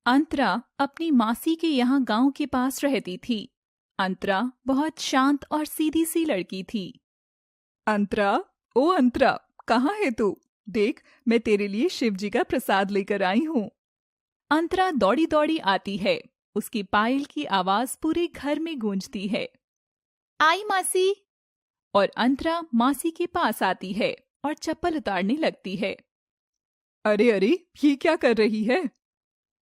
अंतरा अपनी मासी के यहाँ गांव के पास रहती थी। अंतरा बहुत शांत और सीधी सी लड़की थी। अंतरा, ओ अंतरा, कहाँ है तू? देख, मैं तेरे लिए शिव जी का प्रसाद लेकर आई हूँ। अंतरा दौड़ी दौड़ी आती है। उसकी पायल की आवाज पूरे घर में गूंजती है। आई मासी। और अंतरा मासी के पास आती है और चप्पल उतारने लगती है। अरे अरे, ये क्या कर रही है?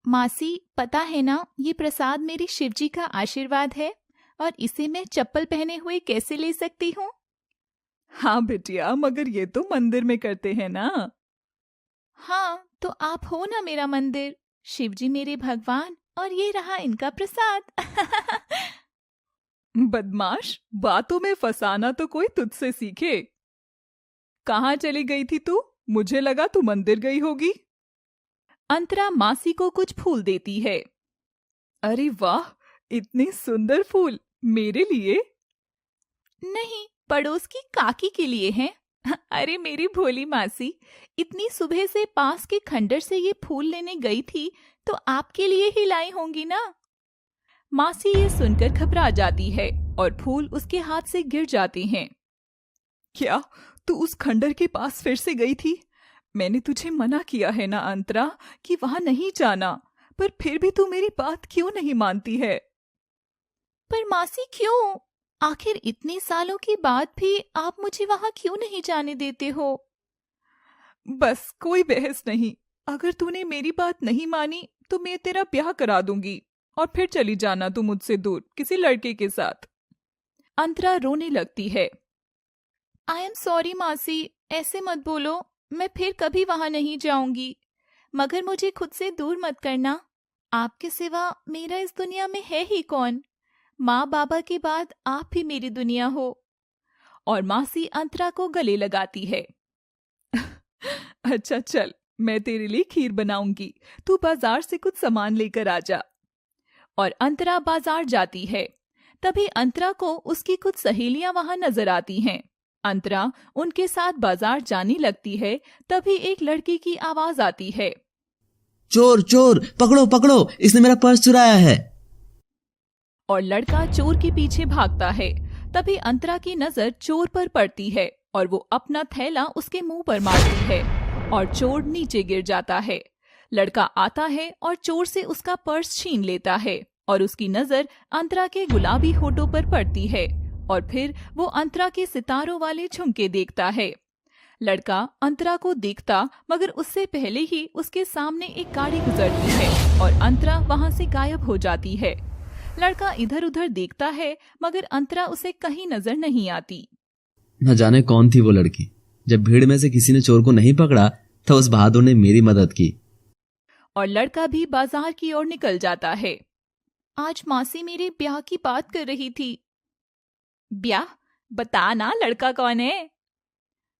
मासी, पता है ना, ये प्रसाद मेरे शिवजी का आशीर्वाद है और इसे मैं चप्पल पहने हुए कैसे ले सकती हूँ? हाँ बिटिया, मगर ये तो मंदिर में करते हैं ना। हाँ, तो आप हो ना मेरा मंदिर। शिवजी मेरे भगवान और ये रहा इनका प्रसाद। बदमाश, बातों में फंसाना तो कोई तुझसे सीखे। कहाँ चली गई थी तू? मुझे लगा तू मंदिर गई होगी। अंतरा मासी को कुछ फूल देती है। अरे वाह, इतने सुंदर फूल मेरे लिए? नहीं, पड़ोस की काकी के लिए हैं। अरे मेरी भोली मासी, इतनी सुबह से पास के खंडर से ये फूल लेने गई थी तो आपके लिए ही लाई होंगी ना। मासी ये सुनकर घबरा जाती है और फूल उसके हाथ से गिर जाते हैं। क्या तू उस खंडर के पास फिर से गई थी? मैंने तुझे मना किया है ना अंतरा कि वहां नहीं जाना, पर फिर भी तू मेरी बात क्यों नहीं मानती है? पर मासी क्यों? आखिर इतने सालों के बाद भी आप मुझे वहां क्यों नहीं जाने देते हो? बस कोई बहस नहीं। अगर तूने मेरी बात नहीं मानी तो मैं तेरा ब्याह करा दूंगी और फिर चली जाना तू मुझसे दूर किसी लड़के के साथ। अंतरा रोने लगती है। आई एम सॉरी मासी, ऐसे मत बोलो। मैं फिर कभी वहां नहीं जाऊंगी, मगर मुझे खुद से दूर मत करना। आपके सिवा मेरा इस दुनिया में है ही कौन? माँ बाबा के बाद आप ही मेरी दुनिया हो। और मासी अंतरा को गले लगाती है। अच्छा चल, मैं तेरे लिए खीर बनाऊंगी, तू बाजार से कुछ सामान लेकर आ जा। और अंतरा बाजार जाती है। तभी अंतरा को उसकी कुछ सहेलियां वहां नजर आती हैं। अंतरा उनके साथ बाजार जाने लगती है। तभी एक लड़की की आवाज आती है। चोर चोर, पकड़ो पकड़ो, इसने मेरा पर्स चुराया है। और लड़का चोर के पीछे भागता है। तभी अंतरा की नजर चोर पर पड़ती है और वो अपना थैला उसके मुंह पर मारती है और चोर नीचे गिर जाता है। लड़का आता है और चोर से उसका पर्स छीन लेता है और उसकी नजर अंतरा के गुलाबी होठों पर पड़ती है और फिर वो अंतरा के सितारों वाले झुमके देखता है। लड़का अंतरा को देखता, मगर उससे पहले ही उसके सामने एक गाड़ी गुजरती है और अंतरा वहां से गायब हो जाती है। लड़का इधर उधर देखता है, मगर अंतरा उसे कहीं नजर नहीं आती। न जाने कौन थी वो लड़की। जब भीड़ में से किसी ने चोर को नहीं पकड़ा तो उस बहादुर ने मेरी मदद की। और लड़का भी बाजार की ओर निकल जाता है। आज मासी मेरे ब्याह की बात कर रही थी। ब्याह? बता ना, लड़का कौन है?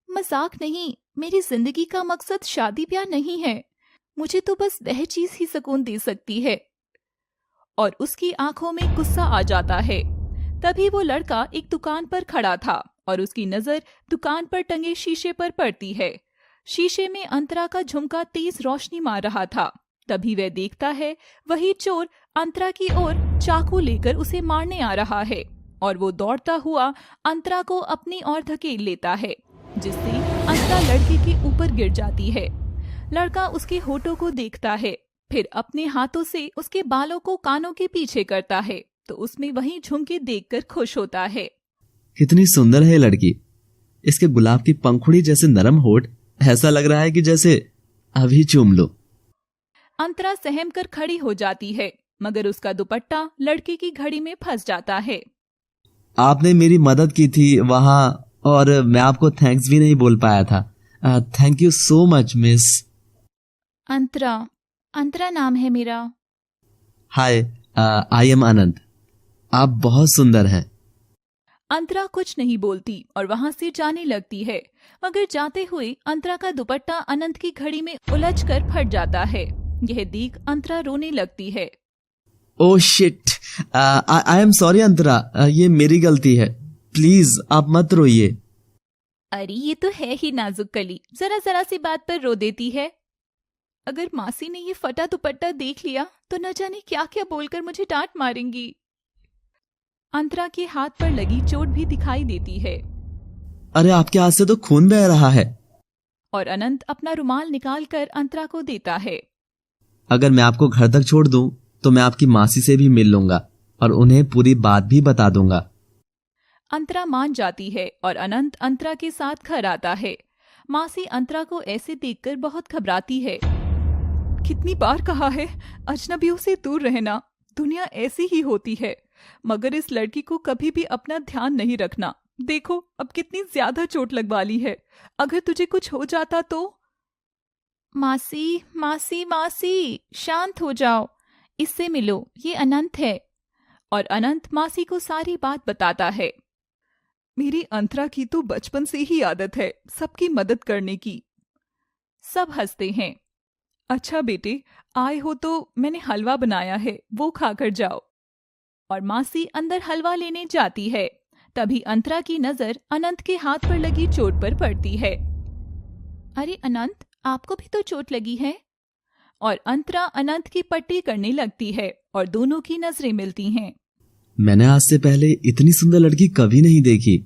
मजाक नहीं, मेरी जिंदगी का मकसद शादी ब्याह नहीं है। मुझे तो बस वह चीज ही सुकून दे सकती है। और उसकी आंखों में गुस्सा आ जाता है। तभी वो लड़का एक दुकान पर खड़ा था और उसकी नजर दुकान पर टंगे शीशे पर पड़ती है। शीशे में अंतरा का झुमका तेज रोशनी मार रहा था। तभी वह देखता है वही चोर अंतरा की ओर चाकू लेकर उसे मारने आ रहा है और वो दौड़ता हुआ अंतरा को अपनी ओर धकेल लेता है, जिससे अंतरा लड़के के ऊपर गिर जाती है। लड़का उसके होठों को देखता है, फिर अपने हाथों से उसके बालों को कानों के पीछे करता है तो उसमें वही झुमके देखकर खुश होता है। कितनी सुंदर है लड़की। इसके गुलाब की पंखुड़ी जैसे नरम होठ, ऐसा लग रहा है कि जैसे अभी चूम लो। अंतरा सहम कर खड़ी हो जाती है, मगर उसका दुपट्टा लड़के की घड़ी में फंस जाता है। आपने मेरी मदद की थी वहां, और मैं आपको थैंक्स भी नहीं बोल पाया था। Thank you so much miss. Antara, Antara नाम है मेरा। Hi, I am Anant. आप बहुत सुंदर हैं। अंतरा कुछ नहीं बोलती और वहां से जाने लगती है, मगर जाते हुए अंतरा का दुपट्टा अनंत की घड़ी में उलझकर फट जाता है। यह देख अंतरा रोने लगती है। Oh shit, I am sorry Antara, ये मेरी गलती है। प्लीज आप मत रोइए। अरे ये तो है ही नाजुक कली, जरा जरा सी बात पर रो देती है। अगर मासी ने ये फटा दुपट्टा देख लिया तो न जाने क्या क्या बोलकर मुझे डांट मारेंगी। अंतरा के हाथ पर लगी चोट भी दिखाई देती है अरे आपके हाथ से तो खून बह रहा है। और अनंत अपना रुमाल निकालकर अंतरा को देता है। अगर मैं आपको घर तक छोड़ दूं तो मैं आपकी मासी से भी मिल लूंगा और उन्हें पूरी बात भी बता दूंगा। अंतरा मान जाती है और अनंत अंतरा के साथ घर आता है। मासी अंतरा को ऐसे देखकर बहुत घबराती है। कितनी बार कहा है अजनबियों से दूर रहना, दुनिया ऐसी ही होती है, मगर इस लड़की को कभी भी अपना ध्यान नहीं रखना। देखो अब कितनी ज्यादा चोट लगवा ली है, अगर तुझे कुछ हो जाता तो। मासी मासी मासी, शांत हो जाओ, इससे मिलो, ये अनंत है। और अनंत मासी को सारी बात बताता है। मेरी अंतरा की तो बचपन से ही आदत है सबकी मदद करने की। सब हंसते हैं। अच्छा बेटे, आए हो तो मैंने हलवा बनाया है, वो खाकर जाओ। और मासी अंदर हलवा लेने जाती है। तभी अंतरा की नजर अनंत के हाथ पर लगी चोट पर पड़ती है। अरे अनंत, आपको भी तो चोट लगी है। और अंतरा अनंत की पट्टी करने लगती है और दोनों की नजरें मिलती हैं। मैंने आज से पहले इतनी सुंदर लड़की कभी नहीं देखी।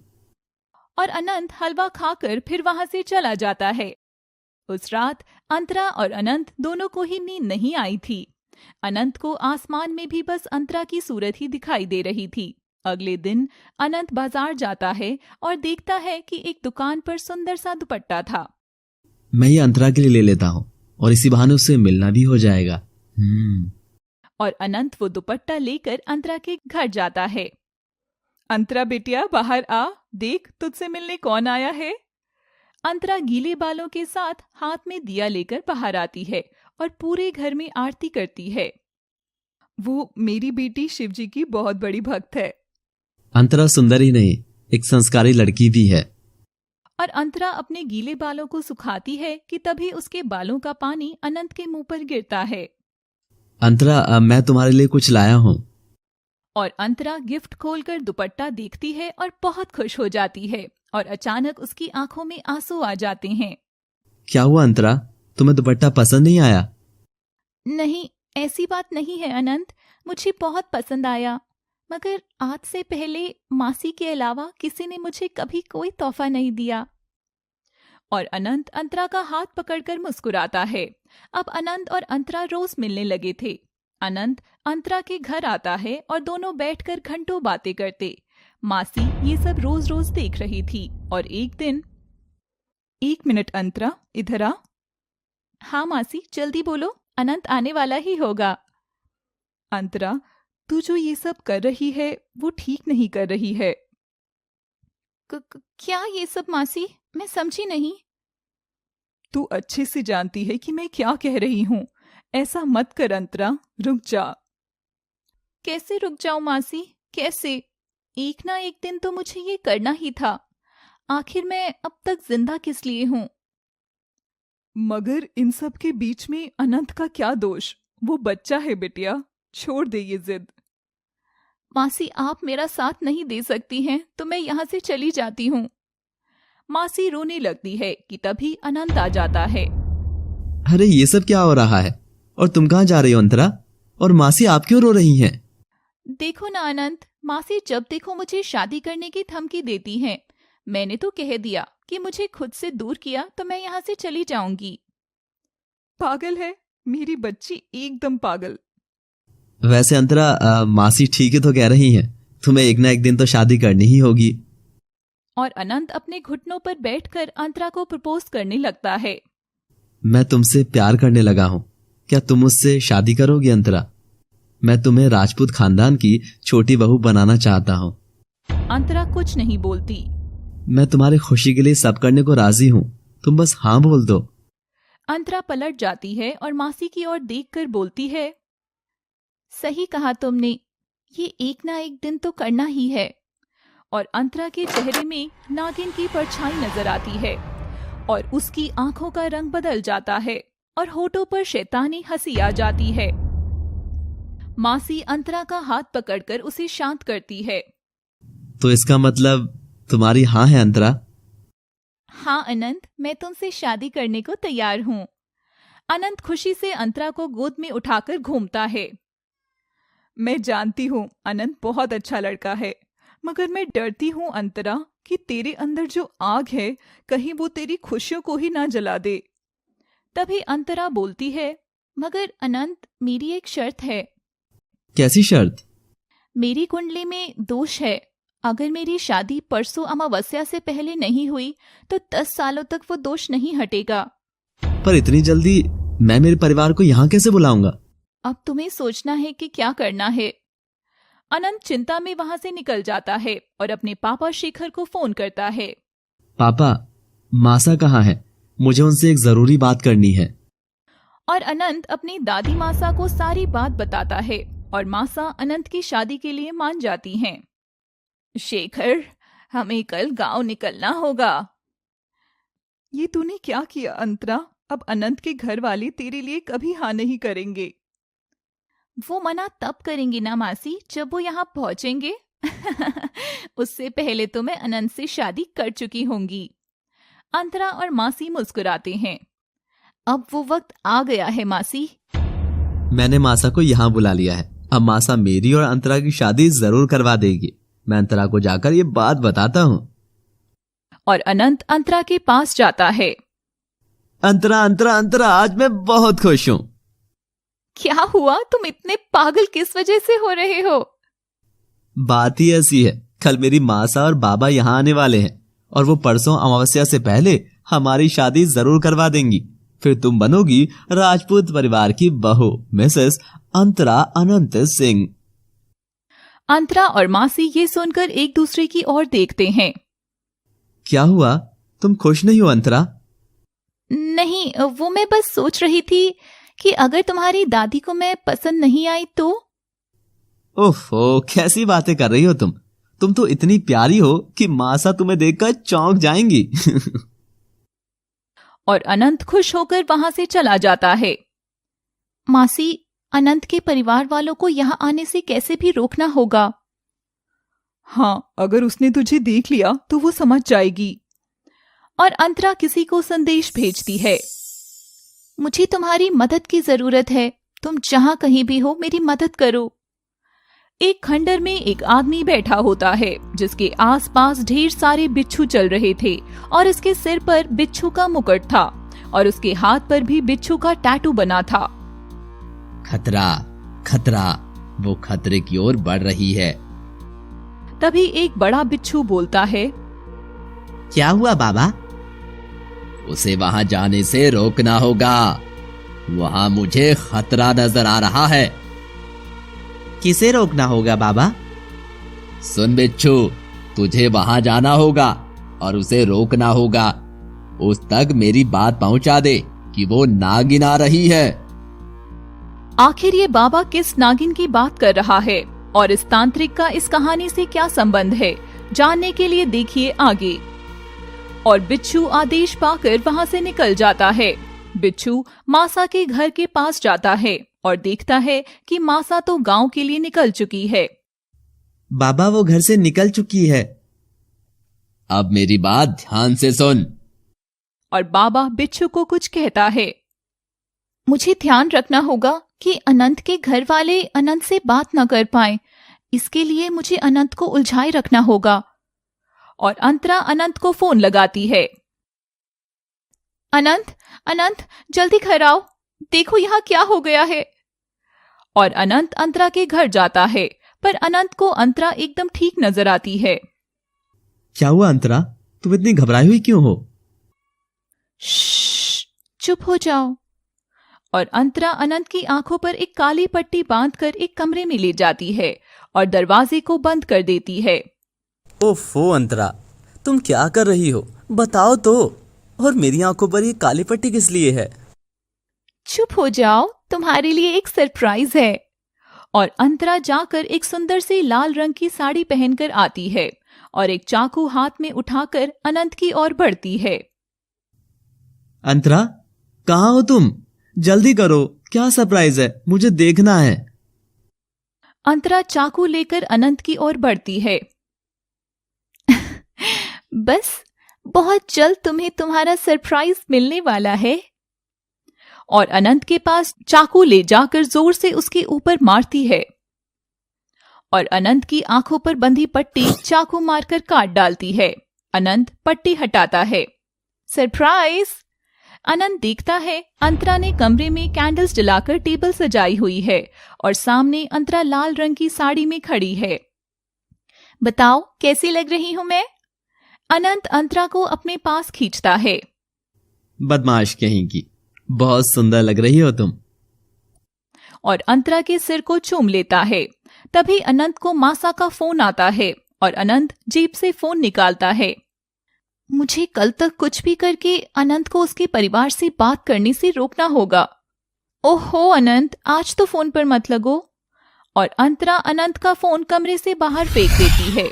और अनंत हलवा खाकर फिर वहां से चला जाता है। उस रात अंतरा और अनंत दोनों को ही नींद नहीं आई थी। अनंत को आसमान में भी बस अंतरा की सूरत ही दिखाई दे रही थी। अगले दिन अनंत बाजार जाता है और देखता है कि एक दुकान पर सुंदर सा दुपट्टा था। मैं ये अंतरा के लिए ले लेता हूँ और इसी बहाने उससे मिलना भी हो जाएगा। और अनंत वो दुपट्टा लेकर अंतरा के घर जाता है। अंतरा बेटिया बाहर आ, देख तुझसे मिलने कौन आया है। अंतरा गीले बालों के साथ हाथ में दिया लेकर बाहर आती है और पूरे घर में आरती करती है। वो मेरी बेटी शिवजी की बहुत बड़ी भक्त है। अंतरा सुंदर ही नहीं, एक संस्कारी लड़की भी है। और अंतरा अपने गीले बालों को सुखाती है कि तभी उसके बालों का पानी अनंत के मुंह पर गिरता है। अंतरा, मैं तुम्हारे लिए कुछ लाया हूँ। और अंतरा गिफ्ट खोलकर दुपट्टा देखती है और बहुत खुश हो जाती है और अचानक उसकी आंखों में आंसू आ जाते हैं। क्या हुआ अंतरा, तुम्हें दुपट्टा पसंद नहीं आया? नहीं, ऐसी बात नहीं है अनंत, मुझे बहुत पसंद आया, मगर आज से पहले मासी के अलावा किसी ने मुझे कभी कोई तोहफा नहीं दिया। और अनंत अंतरा का हाथ पकड़कर मुस्कुराता है। अब अनंत और अंतरा रोज मिलने लगे थे। अनंत अंतरा के घर आता है और दोनों बैठकर घंटों बातें करते। मासी ये सब रोज रोज देख रही थी और एक दिन, एक मिनट अंतरा, इधर आ। हाँ मासी, जल्दी बोलो, अनंत आने वाला ही होगा। अंतरा, तू जो ये सब कर रही है वो ठीक नहीं कर रही है। क्या ये सब मासी, मैं समझी नहीं। तू अच्छे से जानती है कि मैं क्या कह रही हूँ। ऐसा मत कर अंतरा, रुक जा। कैसे रुक जाऊं मासी, कैसे? एक ना एक दिन तो मुझे ये करना ही था। आखिर मैं अब तक जिंदा किस लिए हूँ? मगर इन सब के बीच में अनंत का क्या दोष? वो बच्चा है बेटिया, छोड़ दे ये जिद। मासी, आप मेरा साथ नहीं दे सकती हैं तो मैं यहाँ से चली जाती हूँ। मासी रोने लगती है कि तभी अनंत आ जाता है। अरे ये सब क्या हो रहा है और तुम कहाँ जा रही हो अंतरा? और मासी आप क्यों रो रही हैं? देखो ना अनंत, मासी जब देखो मुझे शादी करने की धमकी देती हैं। मैंने तो कह दिया कि मुझे खुद से दूर किया तो मैं यहाँ से चली जाऊंगी। पागल है मेरी बच्ची, एकदम पागल। वैसे अंतरा, मासी ठीक ही तो कह रही हैं, तुम्हें एक ना एक दिन तो शादी करनी ही होगी। और अनंत अपने घुटनों पर बैठकर अंतरा को प्रपोज करने लगता है। मैं तुमसे प्यार करने लगा हूँ, क्या तुम मुझसे शादी करोगी अंतरा? मैं तुम्हें राजपूत खानदान की छोटी बहू बनाना चाहता हूँ। अंतरा कुछ नहीं बोलती। मैं तुम्हारी खुशी के लिए सब करने को राजी हूँ, तुम बस हाँ बोल दो। अंतरा पलट जाती है और मासी की ओर देखकर बोलती है, सही कहा तुमने, ये एक ना एक दिन तो करना ही है। और अंतरा के चेहरे में नागिन की परछाई नजर आती है और उसकी आंखों का रंग बदल जाता है और होठों पर शैतानी हंसी आ जाती है। मासी अंतरा का हाथ पकड़कर उसे शांत करती है। तो इसका मतलब तुम्हारी हाँ है अंतरा? हाँ अनंत, मैं तुमसे शादी करने को तैयार हूँ। अनंत खुशी से अंतरा को गोद में उठाकर घूमता है। मैं जानती हूँ अनंत बहुत अच्छा लड़का है, मगर मैं डरती हूँ अंतरा कि तेरे अंदर जो आग है कहीं वो तेरी खुशियों को ही ना जला दे। तभी अंतरा बोलती है, मगर अनंत, मेरी एक शर्त है। कैसी शर्त? मेरी कुंडली में दोष है। अगर मेरी शादी परसों अमावस्या से पहले नहीं हुई तो 10 सालों तक वो दोष नहीं हटेगा। पर इतनी जल्दी मैं मेरे परिवार को यहाँ कैसे बुलाऊंगा? अब तुम्हें सोचना है कि क्या करना है। अनंत चिंता में वहां से निकल जाता है और अपने पापा शेखर को फोन करता है। पापा, मासा कहाँ है? मुझे उनसे एक जरूरी बात करनी है। और अनंत अपनी दादी मासा को सारी बात बताता है और मासा अनंत की शादी के लिए मान जाती हैं। शेखर, हमें कल गांव निकलना होगा। ये तूने क्या किया अंतरा? अब अनंत के घर वाले तेरे लिए कभी हाँ नहीं करेंगे। वो मना तब करेंगे ना मासी, जब वो यहाँ पहुंचेंगे। उससे पहले तो मैं अनंत से शादी कर चुकी होंगी। अंतरा और मासी मुस्कुराते हैं। अब वो वक्त आ गया है मासी। मैंने मासा को यहाँ बुला लिया है। अब मासा मेरी और अंतरा की शादी जरूर करवा देगी। मैं अंतरा को जाकर ये बात बताता हूँ। और अनंत अंतरा के पास जाता है। अंतरा अंतरा अंतरा, आज मैं बहुत खुश हूँ। क्या हुआ? तुम इतने पागल किस वजह से हो रहे हो? बात ही ऐसी है, कल मेरी मासा और बाबा यहाँ आने वाले हैं और वो परसों अमावस्या से पहले हमारी शादी जरूर करवा देंगी। फिर तुम बनोगी राजपूत परिवार की बहू, मिसेस अंतरा अनंत सिंह। अंतरा और मासी ये सुनकर एक दूसरे की ओर देखते हैं। क्या हुआ? तुम खुश नहीं हो अंतरा? नहीं, वो मैं बस सोच रही थी कि अगर तुम्हारी दादी को मैं पसंद नहीं आई तो। ओफो, कैसी बातें कर रही हो तुम? तुम तो इतनी प्यारी हो कि मासा तुम्हें देखकर चौंक जाएंगी। और अनंत खुश होकर वहां से चला जाता है। मासी, अनंत के परिवार वालों को यहाँ आने से कैसे भी रोकना होगा। हाँ, अगर उसने तुझे देख लिया तो वो समझ जाएगी। और अंतरा किसी को संदेश भेजती है। मुझे तुम्हारी मदद की जरूरत है। तुम जहां कहीं भी हो मेरी मदद करो। एक खंडर में एक आदमी बैठा होता है जिसके आसपास ढेर सारे बिच्छू चल रहे थे और इसके सिर पर बिच्छू का मुकुट था और उसके हाथ पर भी बिच्छू का टैटू बना था। खतरा, खतरा, वो खतरे की ओर बढ़ रही है। तभी एक बड़ा बिच्छू बोलता है। क्या हुआ बाबा? उसे वहां जाने से रोकना होगा। वहां मुझे खतरा नजर आ रहा है। किसे रोकना होगा बाबा? सुन बिच्छू, तुझे वहां जाना होगा और उसे रोकना होगा। उस तक मेरी बात पहुंचा दे कि वो नागिन आ रही है। आखिर ये बाबा किस नागिन की बात कर रहा है और इस तांत्रिक का इस कहानी से क्या संबंध है, जानने के लिए देखिए आगे। और बिच्छू आदेश पाकर वहां से निकल जाता है। बिच्छू मासा के घर के पास जाता है और देखता है कि मासा तो गांव के लिए निकल चुकी है। बाबा, वो घर से निकल चुकी है। अब मेरी बात ध्यान से सुन। और बाबा बिच्छू को कुछ कहता है। मुझे ध्यान रखना होगा कि अनंत के घर वाले अनंत से बात न कर पाएं। इसके लिए मुझे अनंत को उलझाए रखना होगा। और अंतरा अनंत को फोन लगाती है। अनंत, अनंत, जल्दी घर आओ। देखो यहाँ क्या हो गया है। और अनंत अंतरा के घर जाता है, पर अनंत को अंतरा एकदम ठीक नजर आती है। क्या हुआ अंतरा? तुम इतनी घबराई हुई क्यों हो? श्श्श, चुप हो जाओ। और अंतरा अनंत की आंखों पर एक काली पट्टी बांधकर एक कमरे में ले जाती है और दरवाजे को बंद कर देती है। ओफो अंतरा, तुम क्या कर रही हो? बताओ तो। और मेरी आंखों पर ये काली पट्टी किस लिए है? चुप हो जाओ, तुम्हारे लिए एक सरप्राइज है। और अंतरा जाकर एक सुंदर सी लाल रंग की साड़ी पहनकर आती है और एक चाकू हाथ में उठाकर अनंत की ओर बढ़ती है। अंतरा, कहाँ हो तुम? जल्दी करो, क्या सरप्राइज है? मुझे देखना है। अंतरा चाकू लेकर अनंत की ओर बढ़ती है। बस बहुत जल्द तुम्हें तुम्हारा सरप्राइज मिलने वाला है। और अनंत के पास चाकू ले जाकर जोर से उसके ऊपर मारती है और अनंत की आंखों पर बंधी पट्टी चाकू मारकर काट डालती है। अनंत पट्टी हटाता है। सरप्राइज! अनंत देखता है अंतरा ने कमरे में कैंडल्स जलाकर टेबल सजाई हुई है और सामने अंतरा लाल रंग की साड़ी में खड़ी है। बताओ कैसी लग रही हूं मैं? अनंत अंतरा को अपने पास खींचता है। बदमाश कहीं की, बहुत सुंदर लग रही हो तुम। और अंतरा के सिर को चूम लेता है। तभी अनंत को मासा का फोन आता है और अनंत जेब से फोन निकालता है। मुझे कल तक कुछ भी करके अनंत को उसके परिवार से बात करने से रोकना होगा। ओहो अनंत, आज तो फोन पर मत लगो। और अंतरा अनंत का फोन कमरे से बाहर फेंक देती है।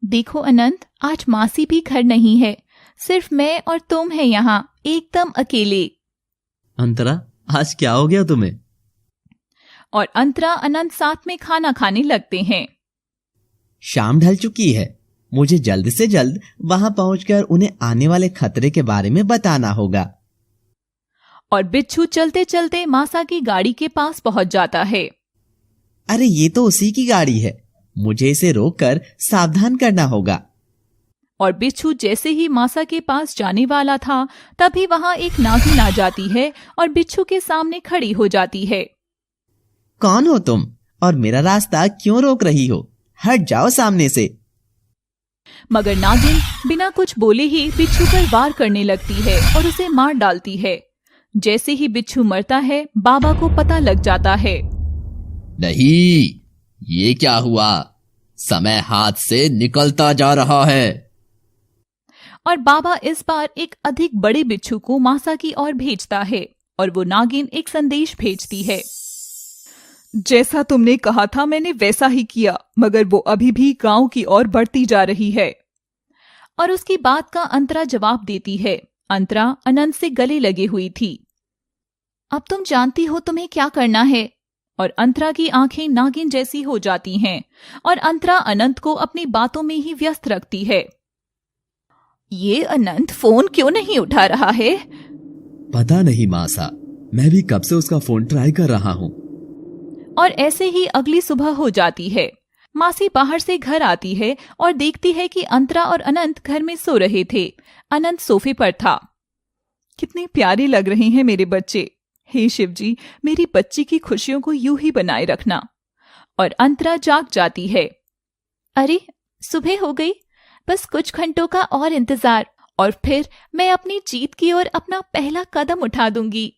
देखो अनंत, आज मासी भी घर नहीं है, सिर्फ मैं और तुम है यहाँ, एकदम अकेले। अंतरा, आज क्या हो गया तुम्हें? और अंतरा अनंत साथ में खाना खाने लगते हैं। शाम ढल चुकी है, मुझे जल्द से जल्द वहां पहुंचकर उन्हें आने वाले खतरे के बारे में बताना होगा। और बिच्छू चलते चलते मासा की गाड़ी के पास पहुंच जाता है। अरे ये तो उसी की गाड़ी है, मुझे इसे रोककर सावधान करना होगा। और बिच्छू जैसे ही मासा के पास जाने वाला था तभी वहां एक नागिन आ जाती है और बिच्छू के सामने खड़ी हो जाती है। कौन हो तुम और मेरा रास्ता क्यों रोक रही हो? हट जाओ सामने से। मगर नागिन बिना कुछ बोले ही बिच्छू पर वार करने लगती है और उसे मार डालती है। जैसे ही बिच्छू मरता है बाबा को पता लग जाता है। नहीं, ये क्या हुआ? समय हाथ से निकलता जा रहा है। और बाबा इस बार एक अधिक बड़े बिच्छू को मासा की ओर भेजता है और वो नागिन एक संदेश भेजती है। जैसा तुमने कहा था मैंने वैसा ही किया, मगर वो अभी भी गांव की ओर बढ़ती जा रही है। और उसकी बात का अंतरा जवाब देती है। अंतरा अनंत से गले लगे हुई थी। अब तुम जानती हो तुम्हें क्या करना है। और अंतरा की आंखें नागिन जैसी हो जाती हैं और अंतरा अनंत को अपनी बातों में ही व्यस्त रखती है। ये अनंत फोन क्यों नहीं उठा रहा है? पता नहीं मासा, मैं भी कब से उसका फोन ट्राई कर रहा हूँ। और ऐसे ही अगली सुबह हो जाती है। मासी बाहर से घर आती है और देखती है कि अंतरा और अनंत घर में सो रहे थे। अनंत सोफे पर था। कितने प्यारे लग रहे हैं मेरे बच्चे। हे शिव जी, मेरी बच्ची की खुशियों को यूं ही बनाए रखना। और अंतरा जाग जाती है। अरे सुबह हो गई, बस कुछ घंटों का और इंतजार और फिर मैं अपनी जीत की ओर अपना पहला कदम उठा दूंगी।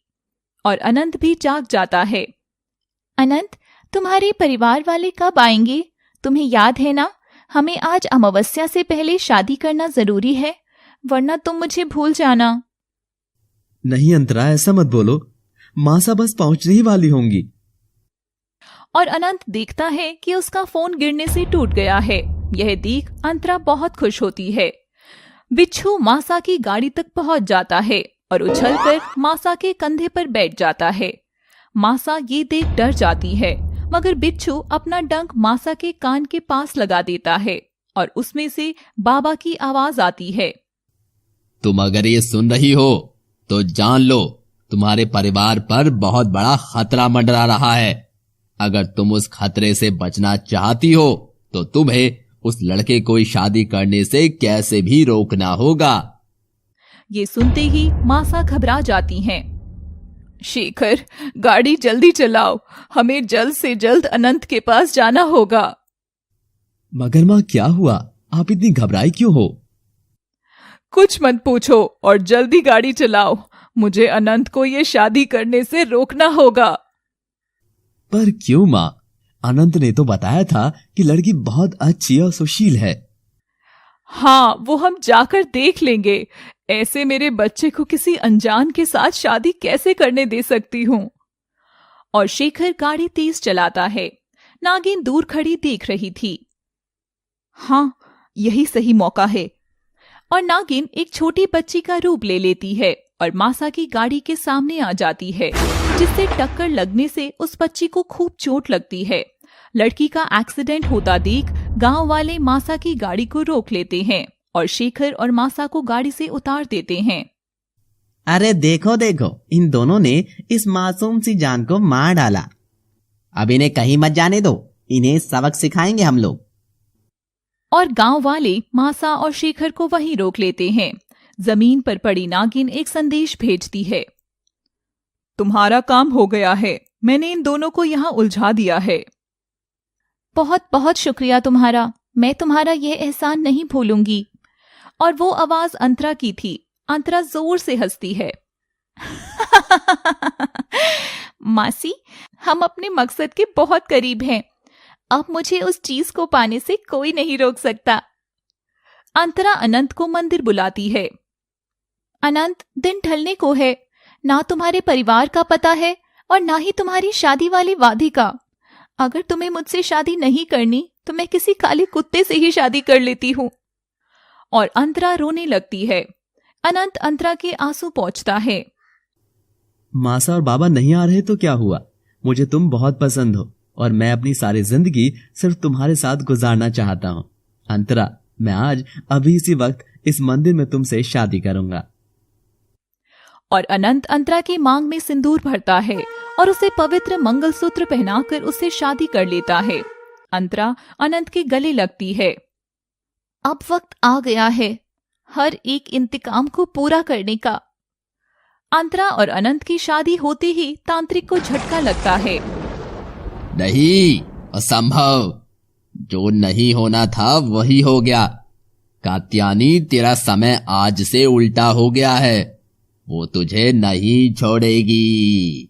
और अनंत भी जाग जाता है। अनंत, तुम्हारे परिवार वाले कब आएंगे? तुम्हें याद है ना, हमें आज अमावस्या से पहले शादी करना जरूरी है, वरना तुम मुझे भूल जाना। नहीं अंतरा, ऐसा मत बोलो, मासा बस पहुंचने ही वाली होंगी। और अनंत देखता है कि उसका फोन गिरने से टूट गया है। यह देख अंतरा बहुत खुश होती है। बिच्छू मासा की गाड़ी तक पहुंच जाता है और उछलकर मासा के कंधे पर बैठ जाता है। मासा ये देख डर जाती है, मगर बिच्छू अपना डंक मासा के कान के पास लगा देता है और उसमें से बाबा की आवाज आती है। तुम अगर ये सुन रही हो तो जान लो, तुम्हारे परिवार पर बहुत बड़ा खतरा मंडरा रहा है। अगर तुम उस खतरे से बचना चाहती हो तो तुम्हें उस लड़के को शादी करने से कैसे भी रोकना होगा। ये सुनते ही मासा घबरा जाती हैं। शेखर, गाड़ी जल्दी चलाओ, हमें जल्द से जल्द अनंत के पास जाना होगा। मगर माँ, क्या हुआ? आप इतनी घबराई क्यों हो? कुछ मत पूछो और जल्दी गाड़ी चलाओ, मुझे अनंत को ये शादी करने से रोकना होगा। पर क्यों माँ? अनंत ने तो बताया था कि लड़की बहुत अच्छी और सुशील है। हाँ, वो हम जाकर देख लेंगे। ऐसे मेरे बच्चे को किसी अनजान के साथ शादी कैसे करने दे सकती हूँ। और शेखर गाड़ी तेज चलाता है। नागिन दूर खड़ी देख रही थी। हाँ, यही सही मौका है। और नागिन एक छोटी बच्ची का रूप ले लेती है और मासा की गाड़ी के सामने आ जाती है, जिससे टक्कर लगने से उस बच्ची को खूब चोट लगती है। लड़की का एक्सीडेंट होता देख गांव वाले मासा की गाड़ी को रोक लेते हैं और शेखर और मासा को गाड़ी से उतार देते हैं। अरे देखो देखो, इन दोनों ने इस मासूम सी जान को मार डाला। अब इन्हें कहीं मत जाने दो, इन्हें सबक सिखाएंगे हम लोग। और गांव वाले मासा और शेखर को वहीं रोक लेते हैं। जमीन पर पड़ी नागिन एक संदेश भेजती है। तुम्हारा काम हो गया है, मैंने इन दोनों को यहाँ उलझा दिया है। बहुत बहुत शुक्रिया तुम्हारा, मैं तुम्हारा यह एहसान नहीं भूलूंगी। और वो आवाज अंतरा की थी। अंतरा जोर से हंसती है। मासी, हम अपने मकसद के बहुत करीब हैं। अब मुझे उस चीज को पाने से कोई नहीं रोक सकता। अंतरा अनंत को मंदिर बुलाती है। अनंत, दिन ढलने को है। ना तुम्हारे परिवार का पता है और ना ही तुम्हारी शादी वाले वादे का। अगर तुम्हें मुझसे शादी नहीं करनी तो मैं किसी काले कुत्ते से ही शादी कर लेती हूँ। और अंतरा रोने लगती है। अनंत अंतरा के आंसू पोंछता है। मासा और बाबा नहीं आ रहे तो क्या हुआ, मुझे तुम बहुत पसंद हो और मैं अपनी सारी जिंदगी सिर्फ तुम्हारे साथ गुजारना चाहता हूँ। अंतरा, मैं आज अभी इसी वक्त इस मंदिर में तुमसे शादी करूंगा। और अनंत अंतरा की मांग में सिंदूर भरता है और उसे पवित्र मंगलसूत्र पहनाकर उससे शादी कर लेता है। अंतरा अनंत के गले लगती है। अब वक्त आ गया है हर एक इंतकाम को पूरा करने का। अंतरा और अनंत की शादी होते ही तांत्रिक को झटका लगता है। नहीं, असंभव। जो नहीं होना था वही हो गया। कात्यायनी, तेरा समय आज से उल्टा हो गया है। वो तुझे नहीं छोड़ेगी,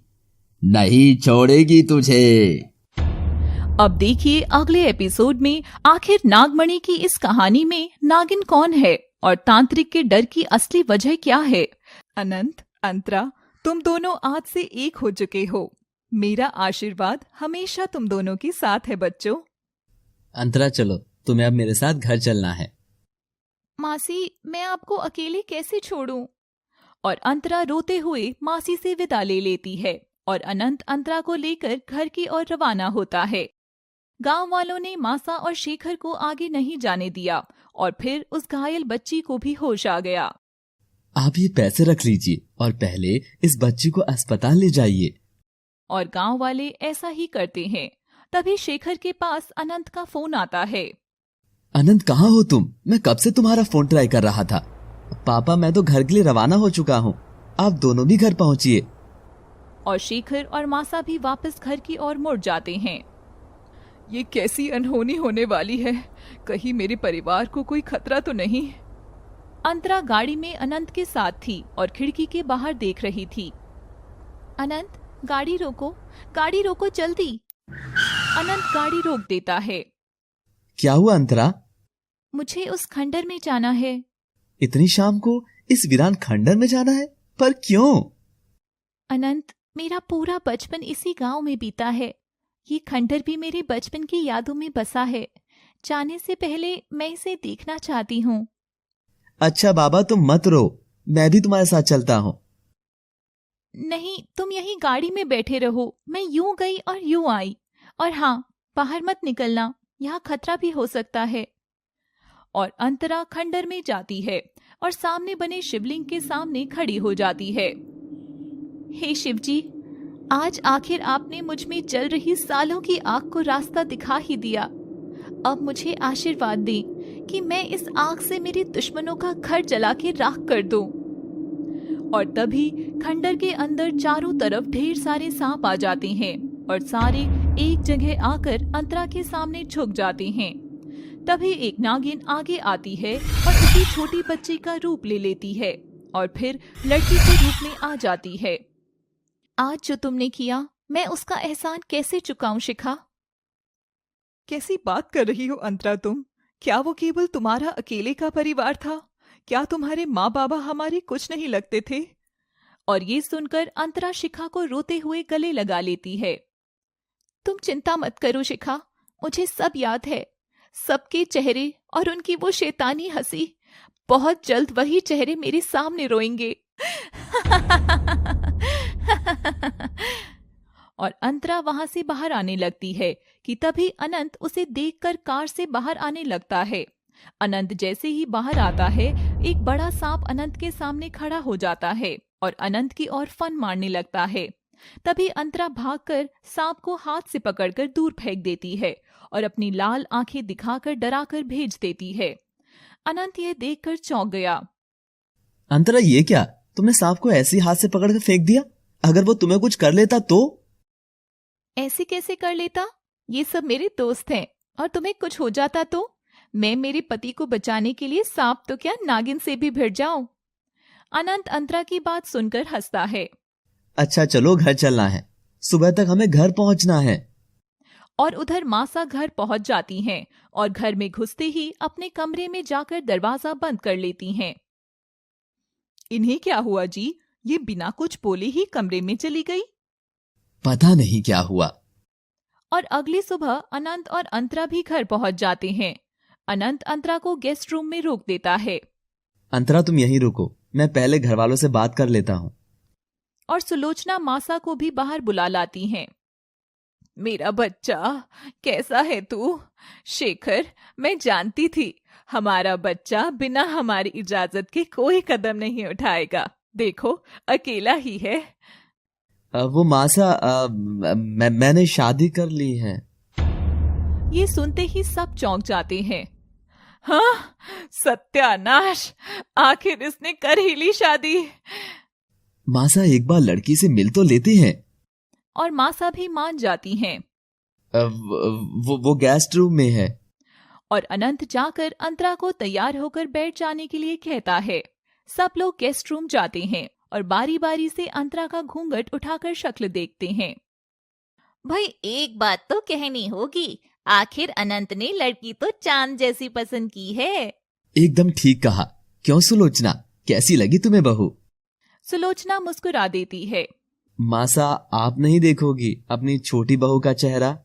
नहीं छोड़ेगी तुझे। अब देखिए अगले एपिसोड में आखिर नागमणि की इस कहानी में नागिन कौन है और तांत्रिक के डर की असली वजह क्या है। अनंत, अंतरा, तुम दोनों आज से एक हो चुके हो। मेरा आशीर्वाद हमेशा तुम दोनों के साथ है बच्चों। अंतरा, चलो, तुम्हें अब मेरे साथ घर चलना है। मासी, मैं आपको अकेले कैसे छोड़ूं? और अंतरा रोते हुए मासी से विदा ले लेती है और अनंत अंतरा को लेकर घर की ओर रवाना होता है। गांव वालों ने मासा और शेखर को आगे नहीं जाने दिया और फिर उस घायल बच्ची को भी होश आ गया। आप ये पैसे रख लीजिए और पहले इस बच्ची को अस्पताल ले जाइए। और गांव वाले ऐसा ही करते हैं। तभी शेखर के पास अनंत का फोन आता है। अनंत, कहाँ हो तुम? मैं कब से तुम्हारा फोन ट्राई कर रहा था। पापा, मैं तो घर के लिए रवाना हो चुका हूँ, आप दोनों भी घर पहुँचिए। और शेखर और मासा भी वापस घर की ओर मुड़ जाते हैं। ये कैसी अनहोनी होने वाली है, कहीं मेरे परिवार को कोई खतरा तो नहीं। अंतरा गाड़ी में अनंत के साथ थी और खिड़की के बाहर देख रही थी। अनंत, गाड़ी रोको जल्दी। अनंत गाड़ी रोक देता है। क्या हुआ अंतरा? मुझे उस खंडर में जाना है। इतनी शाम को इस वीरान खंडर में जाना है? पर क्यों? अनंत, मेरा पूरा बचपन इसी गांव में बीता है। ये खंडर भी मेरे बचपन की यादों में बसा है। जाने से पहले मैं इसे देखना चाहती हूँ। अच्छा बाबा, तुम मत रो, मैं भी तुम्हारे साथ चलता हूँ। नहीं, तुम यहीं गाड़ी में बैठे रहो। मैं यूं गई और यूं आई। और हाँ, बाहर मत निकलना, यहाँ खतरा भी हो सकता है। और अंतरा खंडर में जाती है और सामने बने शिवलिंग के सामने खड़ी हो जाती है। हे शिवजी, आज आखिर आपने मुझ में जल रही सालों की आग को रास्ता दिखा ही दिया। अब मुझे आशीर्वाद दें कि मैं इस आग से मेरे दुश्मनों का घर जला के राख कर दूं। और तभी खंडर के अंदर चारों तरफ ढेर सारे सांप आ जाते हैं और सारे एक जगह आकर अंतरा के सामने झुक जाते हैं। तभी एक नागिन आगे आती है और उसी छोटी बच्ची का रूप ले लेती है और फिर लड़की के रूप में आ जाती है। आज जो तुमने किया, मैं उसका एहसान कैसे चुकाऊं शिखा? कैसी बात कर रही हो अंतरा तुम? क्या वो केवल तुम्हारा अकेले का परिवार था? क्या तुम्हारे माँ बाबा हमारे कुछ नहीं लगते थे? और ये सुनकर अंतरा शिखा को रोते हुए गले लगा लेती है। तुम चिंता मत करो शिखा, मुझे सब याद है, सबके चेहरे और उनकी वो शैतानी हंसी। बहुत जल्द वही चेहरे मेरे सामने रोएंगे। और अंतरा वहां से बाहर आने लगती है कि तभी अनंत उसे देखकर कार से बाहर आने लगता है। अनंत जैसे ही बाहर आता है, एक बड़ा सांप अनंत के सामने खड़ा हो जाता है और अनंत की ओर फन मारने लगता है। तभी अंतरा भागकर सांप को हाथ से पकड़कर दूर फेंक देती है और अपनी लाल आंखें दिखाकर डराकर भेज देती है। अनंत यह देखकर चौंक गया। अंतरा, ये क्या? तुमने सांप को ऐसे ही हाथ से पकड़ कर फेंक दिया? अगर वो तुम्हें कुछ कर लेता तो? ऐसे कैसे कर लेता? ये सब मेरे दोस्त हैं, और तुम्हें कुछ हो जाता तो? मैं मेरे पति को बचाने के लिए सांप तो क्या नागिन से भी भिड़ जाऊं। अनंत अंतरा की बात सुनकर हंसता है। अच्छा चलो, घर चलना है, सुबह तक हमें घर पहुंचना है। और उधर मासा घर पहुंच जाती हैं और घर में घुसते ही अपने कमरे में जाकर दरवाजा बंद कर लेती हैं। इन्हें क्या हुआ जी? ये बिना कुछ बोले ही कमरे में चली गई। पता नहीं क्या हुआ। और अगली सुबह अनंत और अंतरा भी घर पहुंच जाते हैं। अनंत अंतरा को गेस्ट रूम में रोक देता है। अंतरा, तुम यहीं रुको, मैं पहले घर वालों से बात कर लेता हूँ। और सुलोचना मासा को भी बाहर बुला लाती हैं। मेरा बच्चा, कैसा है तू? शेखर, मैं जानती थी हमारा बच्चा बिना हमारी इजाजत के कोई कदम नहीं उठाएगा। देखो, अकेला ही है। वो मासा, मैंने शादी कर ली है। ये सुनते ही सब चौंक जाते हैं। हाँ, सत्यानाश, आखिर इसने कर ही ली शादी। मासा, एक बार लड़की से मिल तो लेते हैं। और मासा भी मान जाती हैं। वो गेस्ट रूम में है। और अनंत जाकर अंतरा को तैयार होकर बैठ जाने के लिए कहता है। सब लोग गेस्ट रूम जाते हैं और बारी बारी से अंतरा का घूंघट उठाकर शक्ल देखते हैं। भाई, एक बात तो कहनी होगी, आखिर अनंत ने लड़की तो चांद जैसी पसंद की है। एकदम ठीक कहा। क्यों सुलोचना, कैसी लगी तुम्हें बहू? सुलोचना मुस्कुरा देती है। मासा, आप नहीं देखोगी अपनी छोटी बहू का चेहरा?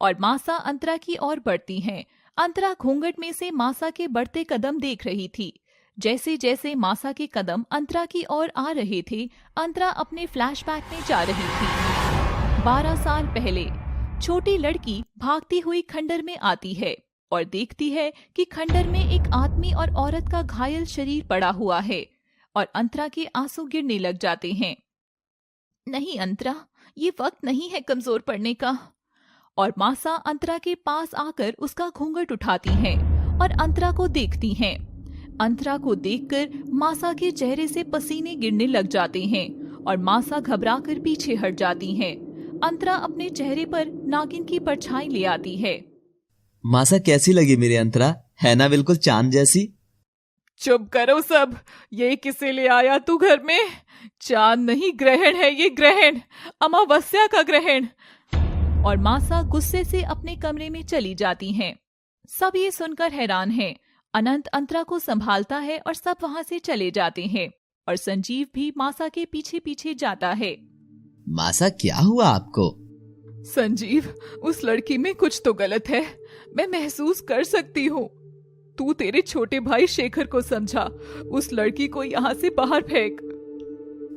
और मासा अंतरा की ओर बढ़ती हैं। अंतरा घूंघट में से मासा के बढ़ते कदम देख रही थी। जैसे जैसे मासा के कदम अंतरा की ओर आ रहे थे, अंतरा अपने फ्लैशबैक में जा रही थी। 12 साल पहले छोटी लड़की भागती हुई खंडर में आती है और देखती है कि खंडर में एक आदमी और औरत का घायल शरीर पड़ा हुआ है और अंतरा के आंसू गिरने लग जाते हैं। नहीं अंतरा, ये वक्त नहीं है कमजोर पड़ने का। और मासा अंतरा के पास आकर उसका घूंघट उठाती हैं और अंतरा को देखती हैं। अंतरा को देखकर मासा के चेहरे से पसीने गिरने लग जाते हैं और मासा घबराकर पीछे हट जाती हैं। अंतरा अपने चेहरे पर नागिन की परछाई ले आती है। मासा, कैसी लगी मेरी अंतरा? है ना बिल्कुल चांद जैसी? चुप करो सब, ये किसे ले आया तू घर में? चांद नहीं, ग्रहण है ये, ग्रहण, अमावस्या का ग्रहण। और मासा गुस्से से अपने कमरे में चली जाती हैं। सब ये सुनकर हैरान हैं। अनंत अंतरा को संभालता है और सब वहां से चले जाते हैं और संजीव भी मासा के पीछे पीछे जाता है। मासा, क्या हुआ आपको? संजीव, उस लड़की में कुछ तो गलत है, मैं महसूस कर सकती हूँ। तू तेरे छोटे भाई शेखर को समझा, उस लड़की को यहाँ से बाहर फेंक।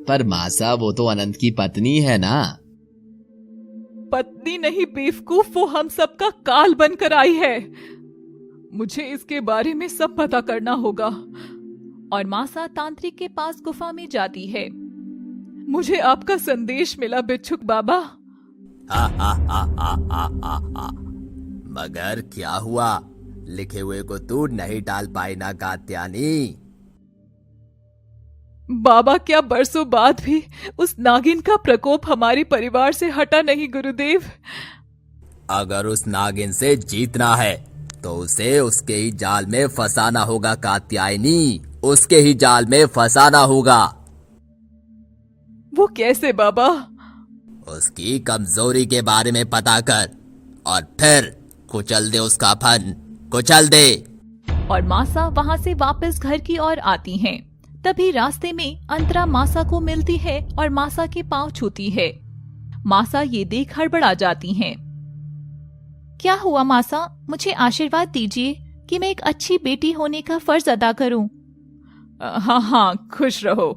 पर मासा, वो तो अनंत की पत्नी है ना? पत्नी नहीं बेवकूफ, वो हम सबका काल बनकर आई है। मुझे इसके बारे में सब पता करना होगा। और मासा तांत्रिक के पास गुफा में जाती है। मुझे आपका संदेश मिला बिच्छुक बाबा। मगर क्या हुआ? लिखे हुए को तू नहीं डाल पाई ना कात्यायनी? बाबा, क्या बरसों बाद भी उस नागिन का प्रकोप हमारे परिवार से हटा नहीं गुरुदेव। अगर उस नागिन से जीतना है तो उसे उसके ही जाल में फंसाना होगा कात्यायनी, उसके ही जाल में फंसाना होगा। वो कैसे बाबा? उसकी कमजोरी के बारे में पता कर और फिर कुचल दे उसका फन, कुचल दे। और मासा वहां से वापस घर की ओर आती हैं। तभी रास्ते में अंतरा मासा को मिलती है और मासा के पांव छूती है। मासा ये देख हड़बड़ा जाती हैं। क्या हुआ मासा? मुझे आशीर्वाद दीजिए कि मैं एक अच्छी बेटी होने का फर्ज अदा करूं। हाँ हाँ, खुश रहो।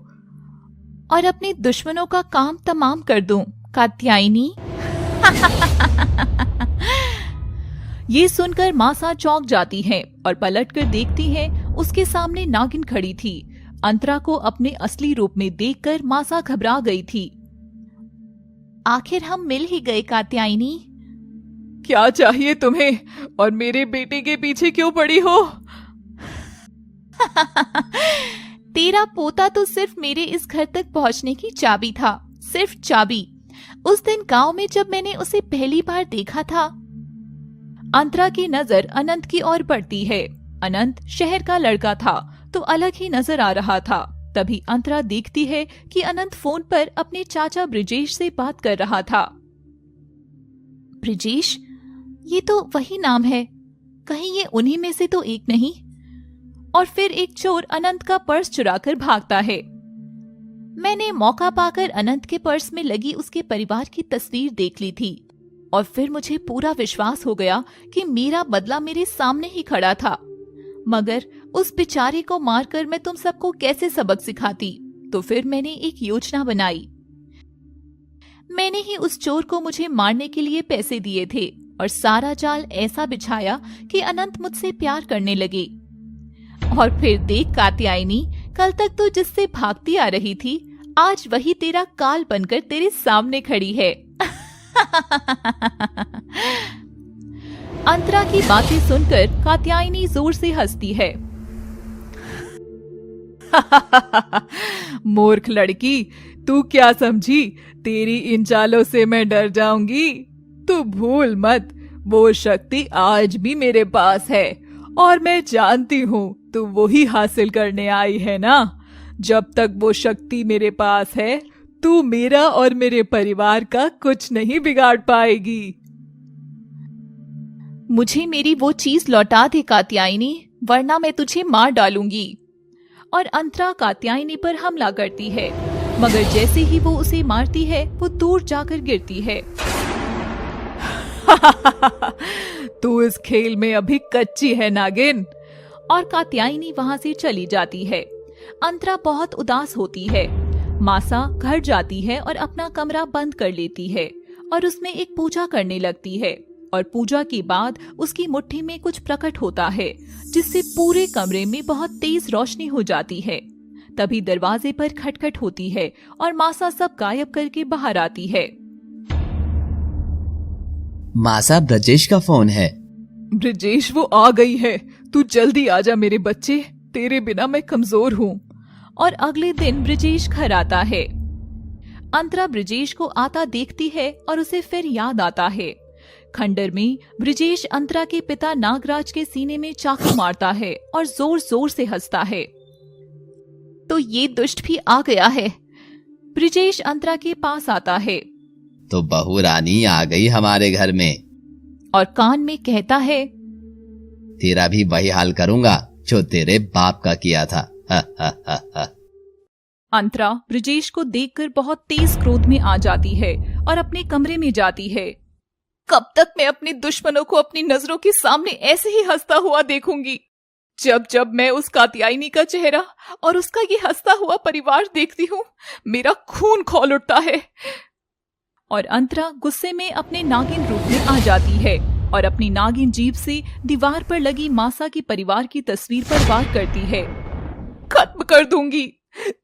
और अपने दुश्मनों का काम तमाम कर दूं, कात्यायनी। ये सुनकर मासा चौंक जाती है और पलटकर देखती है, उसके सामने नागिन खड़ी थी। अंतरा को अपने असली रूप में देखकर मासा घबरा गई थी। आखिर हम मिल ही गए कात्यायनी। क्या चाहिए तुम्हें और मेरे बेटे के पीछे क्यों पड़ी हो? तेरा पोता तो सिर्फ मेरे इस घर तक पहुंचने की चाबी था, सिर्फ चाबी। उस दिन गांव में जब मैंने उसे पहली बार देखा था। अंतरा की नजर अनंत की ओर बढ़ती है। अनंत शहर का लड़का था तो अलग ही नजर आ रहा था। तभी अंतरा देखती है कि अनंत फोन पर अपने चाचा ब्रिजेश से बात कर रहा था। ब्रिजेश, ये तो वही नाम है, कहीं ये उन्हीं में से तो एक नहीं? और फिर एक चोर अनंत का पर्स चुराकर भागता है। मैंने मौका पाकर अनंत के पर्स में लगी उसके परिवार की तस्वीर देख ली थी और फिर मुझे पूरा विश्वास हो गया कि मेरा बदला मेरे सामने ही खड़ा था। मगर उस बेचारे को मारकर मैं तुम सबको कैसे सबक सिखाती? तो फिर मैंने एक योजना बनाई। मैंने ही उस चोर को मुझे मारने के लिए पैसे दिए थे और सारा जाल ऐसा बिछाया कि अनंत मुझसे प्यार करने लगे। और फिर देख कात्यायनी, कल तक तो जिससे भागती आ रही थी, आज वही तेरा काल बनकर तेरे सामने खड़ी है। अंतरा की बातें सुनकर कात्यायनी जोर से हंसती है। मूर्ख लड़की, तू क्या समझी तेरी इन चालों से मैं डर जाऊंगी? तू भूल मत, वो शक्ति आज भी मेरे पास है और मैं जानती हूँ तू वही हासिल करने आई है ना। जब तक वो शक्ति मेरे पास है, तू मेरा और मेरे परिवार का कुछ नहीं बिगाड़ पाएगी। मुझे मेरी वो चीज लौटा दे कात्यायनी, वरना मैं तुझे मार डालूंगी। और अंतरा कात्यायनी पर हमला करती है, मगर जैसे ही वो उसे मारती है वो दूर जाकर गिरती है। तू इस खेल में अभी कच्ची है नागिन। और कात्यायनी वहां से चली जाती है। अंतरा बहुत उदास होती है। मासा घर जाती है और अपना कमरा बंद कर लेती है और उसमें एक पूजा करने लगती है। और पूजा के बाद उसकी मुट्ठी में कुछ प्रकट होता है, जिससे पूरे कमरे में बहुत तेज रोशनी हो जाती है। तभी दरवाजे पर खटखट होती है और मासा सब गायब करके बाहर आती है। मासा, ब्रजेश का फोन है। ब्रजेश, वो आ गई है। तू जल्दी आजा मेरे बच्चे, तेरे बिना मैं कमजोर हूँ। और अगले दिन ब्रजेश घर आता है। अंतरा ब्रजेश को आता देखती है और उसे फिर याद आता है। खंडर में ब्रजेश अंतरा के पिता नागराज के सीने में चाकू मारता है और जोर जोर से हंसता है। तो ये दुष्ट भी आ गया है। ब्रजेश अंतरा के पास आता है तो बहू रानी आ गई हमारे घर में, और कान में कहता है, तेरा भी वही हाल करूंगा जो तेरे बाप का किया था। हा, हा, हा, हा। अंतरा ब्रजेश को देखकर बहुत तेज क्रोध में आ जाती है और अपने कमरे में जाती है। कब तक मैं अपने दुश्मनों को अपनी नजरों के सामने ऐसे ही हंसता हुआ देखूंगी? जब जब मैं उस कात्यायनी का चेहरा और उसका ये हंसता हुआ परिवार देखती हूँ, मेरा खून खौल उठता है। और अंतरा गुस्से में अपने नागिन रूप में आ जाती है और अपनी नागिन जीभ से दीवार पर लगी मासा की परिवार की तस्वीर पर वार करती है। खत्म कर दूंगी,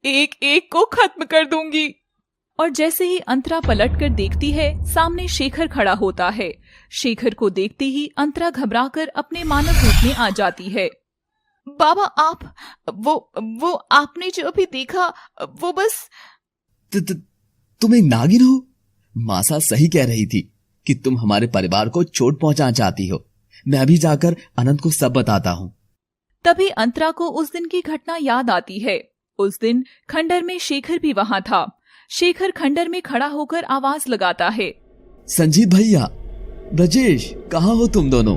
एक एक को खत्म कर दूंगी। और जैसे ही अंतरा पलटकर देखती है, सामने शेखर खड़ा होता है। शेखर को देखते ही अंतरा घबराकर अपने मानव रूप में आ जाती है। बाबा, आप वो आपने जो अभी देखा, वो बस तुम एक नागिन हो? मासा सही कह रही थी कि तुम हमारे परिवार को चोट पहुंचाना चाहती हो। मैं अभी जाकर अनंत को सब बताता हूँ। तभी अंतरा को उस दिन की घटना याद आती है। उस दिन खंडर में शेखर भी वहां था। शेखर खंडर में खड़ा होकर आवाज लगाता है, संजीत भैया, ब्रजेश, कहाँ हो तुम दोनों?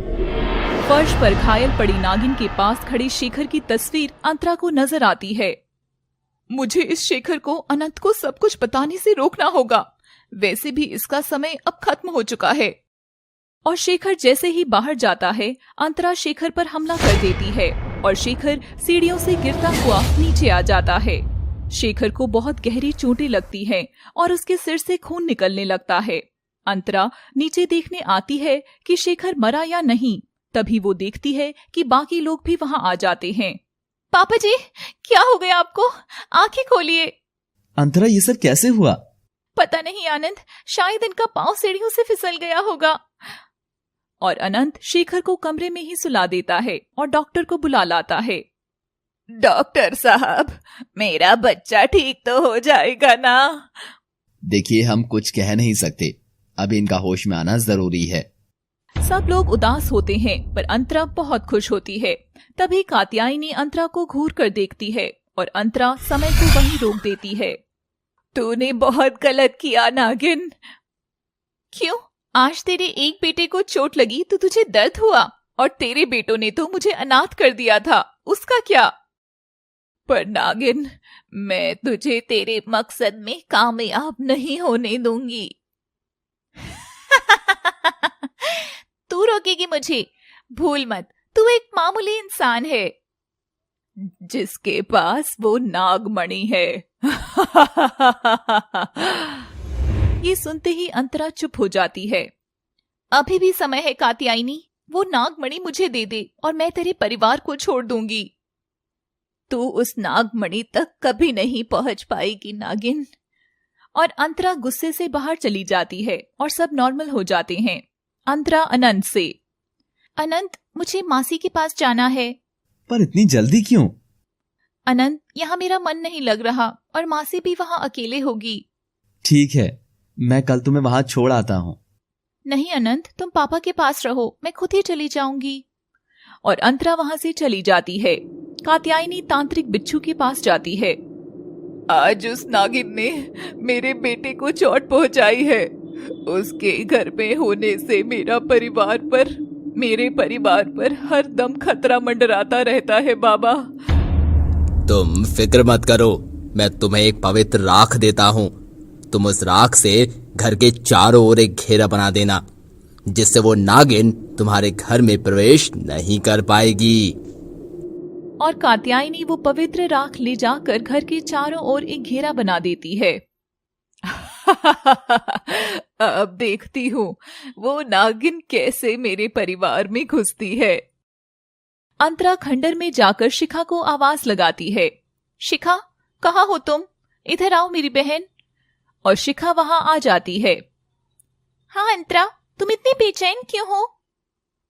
फर्श पर घायल पड़ी नागिन के पास खड़े शेखर की तस्वीर अंतरा को नजर आती है। मुझे इस शेखर को अनंत को सब कुछ बताने से रोकना होगा। वैसे भी इसका समय अब खत्म हो चुका है। और शेखर जैसे ही बाहर जाता है, अंतरा शेखर पर हमला कर देती है और शेखर सीढ़ियों से गिरता हुआ नीचे आ जाता है। शेखर को बहुत गहरी चोटें लगती हैं और उसके सिर से खून निकलने लगता है। अंतरा नीचे देखने आती है कि शेखर मरा या नहीं। तभी वो देखती है कि बाकी लोग भी वहां आ जाते हैं। पापा जी, क्या हो गया आपको? आंखें खोलिए। अंतरा, ये सब कैसे हुआ? पता नहीं आनंद, शायद इनका पांव सीढ़ियों से फिसल गया होगा। और अनंत शेखर को कमरे में ही सुला देता है और डॉक्टर को बुला लाता है। डॉक्टर साहब, मेरा बच्चा ठीक तो हो जाएगा ना? देखिए, हम कुछ कह नहीं सकते, अभी इनका होश में आना जरूरी है। सब लोग उदास होते हैं पर अंतरा बहुत खुश होती है। तभी कात्यायनी अंतरा को घूर कर देखती है और अंतरा समय को वहीं रोक देती है। तूने बहुत गलत किया नागिन। क्यों? आज तेरे एक बेटे को चोट लगी तो तुझे दर्द हुआ, और तेरे बेटों ने तो मुझे अनाथ कर दिया था, उसका क्या? पर नागिन, मैं तुझे तेरे मकसद में कामयाब नहीं होने दूंगी। तू रोकेगी मुझे? भूल मत, तू एक मामूली इंसान है जिसके पास वो नागमणि है। ये सुनते ही अंतरा चुप हो जाती है। अभी भी समय है कात्यायनी, वो नागमणि मुझे दे दे और मैं तेरे परिवार को छोड़ दूंगी। तू उस नागमणि तक कभी नहीं पहुंच पाएगी नागिन। और अंतरा गुस्से से बाहर चली जाती है और सब नॉर्मल हो जाते हैं। अंतरा अनंत से, अनंत, मुझे मासी के पास जाना है। पर इतनी जल्दी क्यों? अनंत, यहाँ मेरा मन नहीं लग रहा और मासी भी वहाँ अकेले होगी। ठीक है, मैं कल तुम्हें वहां छोड़ आता हूँ। नहीं अनंत, तुम पापा के पास रहो, मैं खुद ही चली जाऊंगी। और अंतरा वहां से चली जाती है। कात्यायनी तांत्रिक बिच्छू के पास जाती है। आज उस नागिन ने मेरे बेटे को चोट पहुंचाई है। उसके घर में होने से मेरे परिवार पर हर दम खतरा मंडराता रहता है बाबा। तुम फिक्र मत करो, मैं तुम्हें एक पवित्र राख देता हूँ। तुम उस राख से घर के चारों ओर एक घेरा बना देना, जिससे वो नागिन तुम्हारे घर में प्रवेश नहीं कर पाएगी। और कात्यायनी वो पवित्र राख ले जाकर घर के चारों ओर एक घेरा बना देती है। अब देखती हूँ वो नागिन कैसे मेरे परिवार में घुसती है। अंतरा खंडर में जाकर शिखा को आवाज लगाती है। शिखा, कहाँ हो तुम? इधर आओ मेरी बहन। और शिखा वहां आ जाती है। हाँ अंतरा, तुम इतनी बेचैन क्यों हो?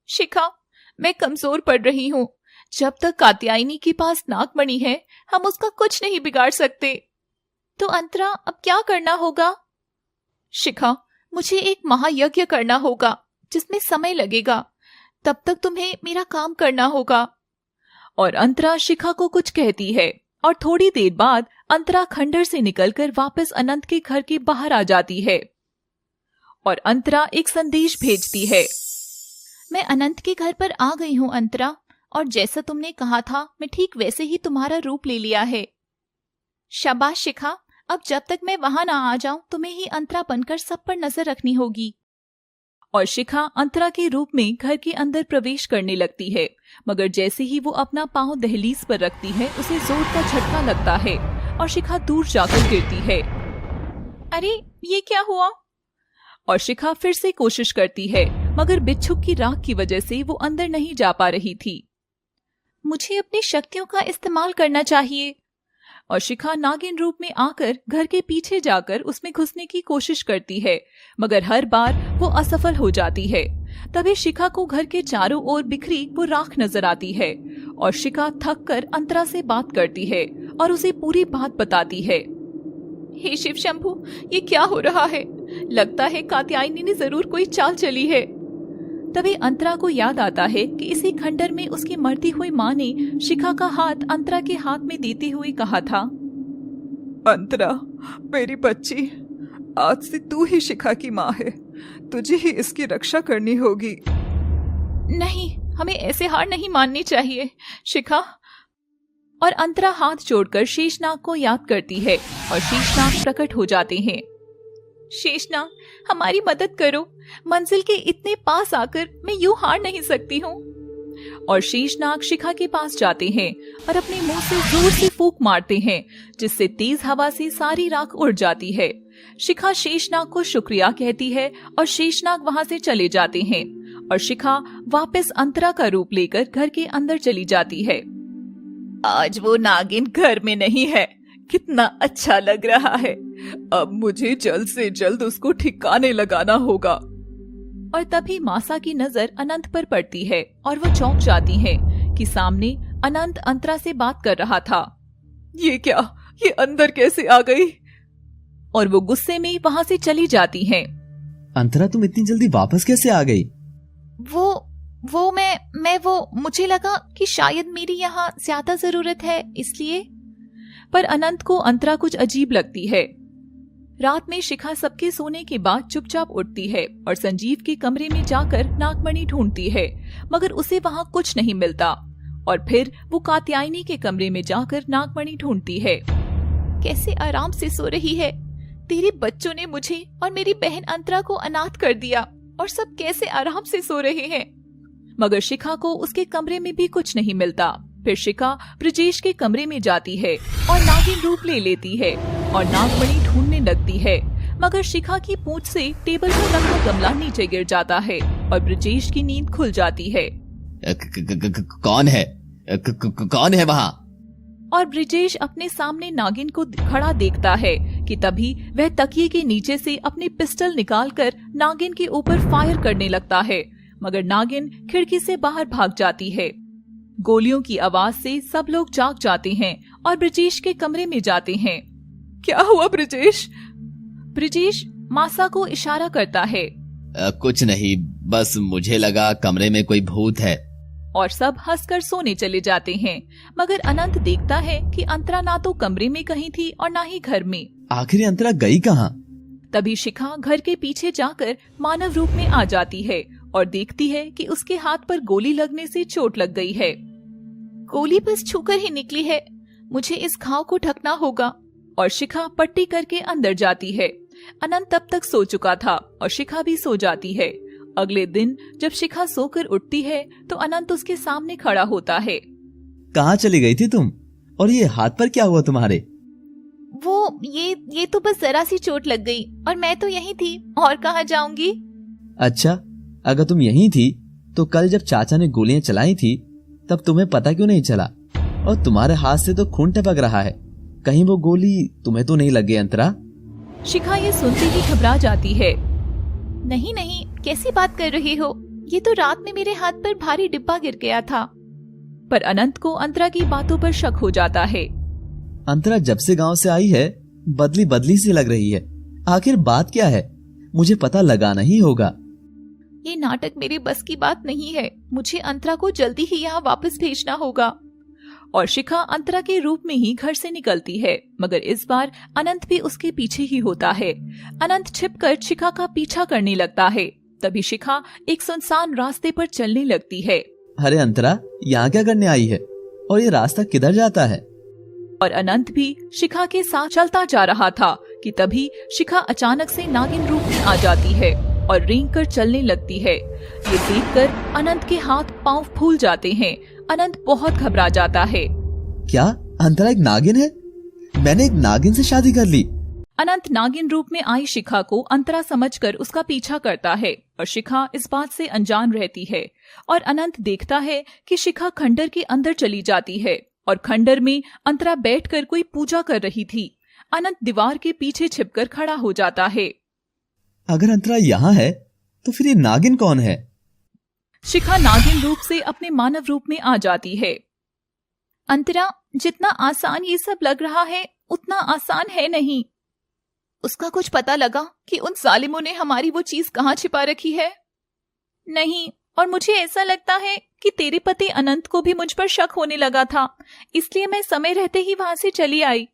शिखा, मैं कमजोर पड़ रही हूँ। जब तक कात्यायनी के पास नागमणि है, हम उसका कुछ नहीं बिगाड़ सकते। तो अंतरा, अब क्या करना होगा? शिखा, मुझे एक महायज्ञ करना होगा जिसमें समय लगेगा। तब तक तुम्हें मेरा काम करना होगा। और अंतरा शिखा को कुछ कहती है और थोड़ी देर बाद अंतरा खंडर से निकलकर वापस अनंत के घर के बाहर आ जाती है। और अंतरा एक संदेश भेजती है। मैं अनंत के घर पर आ गई हूँ अंतरा, और जैसा तुमने कहा था मैं ठीक वैसे ही तुम्हारा रूप ले लिया है। शाबाश शिखा, अब जब तक मैं वहां ना आ जाऊं तुम्हें ही अंतरा बनकर सब पर नजर रखनी होगी। और शिखा अंतरा के रूप में घर के अंदर प्रवेश करने लगती है, मगर जैसे ही वो अपना पांव दहलीज पर रखती है उसे जोर का झटका लगता है और शिखा दूर जाकर गिरती है। अरे, ये क्या हुआ? और शिखा फिर से कोशिश करती है, मगर बिच्छू की राख की वजह से वो अंदर नहीं जा पा रही थी। मुझे अपनी शक्तियों का इस्तेमाल करना चाहिए। और शिखा नागिन रूप में आकर घर के पीछे जाकर उसमें घुसने की कोशिश करती है, मगर हर बार वो असफल हो जाती है। तभी शिखा को घर के चारों ओर बिखरी वो राख नजर आती है और शिखा थक कर अंतरा से बात करती है और उसे पूरी बात बताती है। हे शिव शंभु, ये क्या हो रहा है? लगता है कात्यायनी ने जरूर कोई चाल चली है। तभी अंतरा को याद आता है कि इसी खंडर में उसकी मरती हुई माँ ने शिखा का हाथ अंतरा के हाथ में देते हुए कहा था, अंतरा मेरी बच्ची, आज से तू ही शिखा की माँ है, तुझे ही इसकी रक्षा करनी होगी। नहीं, हमें ऐसे हार नहीं माननी चाहिए शिखा। और अंतरा हाथ जोड़कर शेषनाग को याद करती है और शेषनाग प्रकट हो जाते हैं। शेषनाग, हमारी मदद करो, मंजिल के इतने पास आकर मैं यूं हार नहीं सकती हूँ। और शेषनाग शिखा के पास जाते हैं और अपने मुंह से जोर से फूंक मारते हैं, जिससे तेज हवा से सारी राख उड़ जाती है। शिखा शेषनाग को शुक्रिया कहती है और शेषनाग वहां से चले जाते हैं और शिखा वापस अंतरा का रूप लेकर घर के अंदर चली जाती है। आज वो नागिन घर में नहीं है। कितना अच्छा लग रहा है। अब मुझे जल्द से जल्द उसको ठिकाने लगाना होगा। और तभी मासा की नजर अनंत पर पड़ती है और वो चौंक जाती है कि सामने अनंत अंतरा से बात कर रहा था। ये क्या? ये अंदर कैसे आ गई? और वो गुस्से में वहां से चली जाती हैं। अंतरा, तुम इतनी जल्दी वापस कैसे आ गई? वो मैं मुझे लगा कि शायद मेरी यहाँ ज्यादा जरूरत है, इसलिए। पर अनंत को अंतरा कुछ अजीब लगती है। रात में शिखा सबके सोने के बाद चुपचाप उठती है और संजीव के कमरे में जाकर नागमणि ढूंढती है, मगर उसे वहाँ कुछ नहीं मिलता। और फिर वो कात्यायनी के कमरे में जाकर नागमणि ढूंढती है। कैसे आराम से सो रही है। तेरे बच्चों ने मुझे और मेरी बहन अंतरा को अनाथ कर दिया और सब कैसे आराम से सो रहे हैं। मगर शिखा को उसके कमरे में भी कुछ नहीं मिलता। फिर शिखा ब्रजेश के कमरे में जाती है और नागिन रूप ले लेती है और नागमणि ढूंढने लगती है, मगर शिखा की पूंछ से टेबल पर रखा गमला नीचे गिर जाता है और ब्रजेश की नींद खुल जाती है। कौन है? कौन है वहाँ? और ब्रजेश अपने सामने नागिन को खड़ा देखता है कि तभी वह तकिए के नीचे से अपनी पिस्टल निकालकर नागिन के ऊपर फायर करने लगता है, मगर नागिन खिड़की से बाहर भाग जाती है। गोलियों की आवाज से सब लोग जाग जाते हैं और ब्रजेश के कमरे में जाते हैं। क्या हुआ ब्रजेश? ब्रजेश मासा को इशारा करता है। कुछ नहीं, बस मुझे लगा कमरे में कोई भूत है। और सब हंसकर सोने चले जाते हैं, मगर अनंत देखता है कि अंतरा ना तो कमरे में कहीं थी और ना ही घर में। आखिर अंतरा गई कहाँ? तभी शिखा घर के पीछे जाकर मानव रूप में आ जाती है और देखती है कि उसके हाथ पर गोली लगने से चोट लग गई है। गोली बस छूकर ही निकली है, मुझे इस घाव को ढकना होगा। और शिखा पट्टी करके अंदर जाती है। अनंत तब तक सो चुका था और शिखा भी सो जाती है। अगले दिन जब शिखा सोकर उठती है तो अनंत उसके सामने खड़ा होता है। कहाँ चली गई थी तुम? और ये हाथ पर क्या हुआ तुम्हारे? वो ये तो बस जरा सी चोट लग गई और मैं तो यहीं थी, और कहाँ जाऊंगी। अच्छा, अगर तुम यहीं थी तो कल जब चाचा ने गोलियां चलाई थी तब तुम्हें पता क्यों नहीं चला? और तुम्हारे हाथ से तो खून टपक रहा है, कहीं वो गोली तुम्हें तो नहीं लग गई अंतरा? शिखा ये सुनते ही घबरा जाती है। नहीं, कैसी बात कर रही हो? ये तो रात में मेरे हाथ पर भारी डिब्बा गिर गया था। पर अनंत को अंतरा की बातों पर शक हो जाता है। अंतरा जब से गांव से आई है बदली सी लग रही है। आखिर बात क्या है? मुझे पता लगाना ही होगा। ये नाटक मेरे बस की बात नहीं है। मुझे अंतरा को जल्दी ही यहाँ वापस भेजना होगा। और शिखा अंतरा के रूप में ही घर से निकलती है, मगर इस बार अनंत भी उसके पीछे ही होता है। अनंत छिपकर शिखा का पीछा करने लगता है। तभी शिखा एक सुनसान रास्ते पर चलने लगती है। अरे अंतरा, यहाँ क्या करने आई है? और ये रास्ता किधर जाता है? और अनंत भी शिखा के साथ चलता जा रहा था कि तभी शिखा अचानक से नागिन रूप में आ जाती है और रेंग कर चलने लगती है। ये देखकर अनंत के हाथ पांव फूल जाते हैं। अनंत बहुत घबरा जाता है। क्या अंतरा एक नागिन है? मैंने एक नागिन से शादी कर ली। अनंत नागिन रूप में आई शिखा को अंतरा समझकर उसका पीछा करता है और शिखा इस बात से अनजान रहती है। और अनंत देखता है कि शिखा खंडर के अंदर चली जाती है और खंडर में अंतरा बैठकर कोई पूजा कर रही थी। अनंत दीवार के पीछे छिपकर खड़ा हो जाता है। अगर अंतरा यहाँ है तो फिर ये नागिन कौन है? शिखा नागिन रूप से अपने मानव रूप में आ जाती है। अंतरा, जितना आसान ये सब लग रहा है उतना आसान है नहीं। उसका कुछ पता लगा कि उन जालिमों ने हमारी वो चीज कहाँ छिपा रखी है? नहीं, और मुझे ऐसा लगता है कि तेरे पति अनंत को भी मुझ पर शक होने लगा था, इसलिए मैं समय रहते ही वहां से चली आई।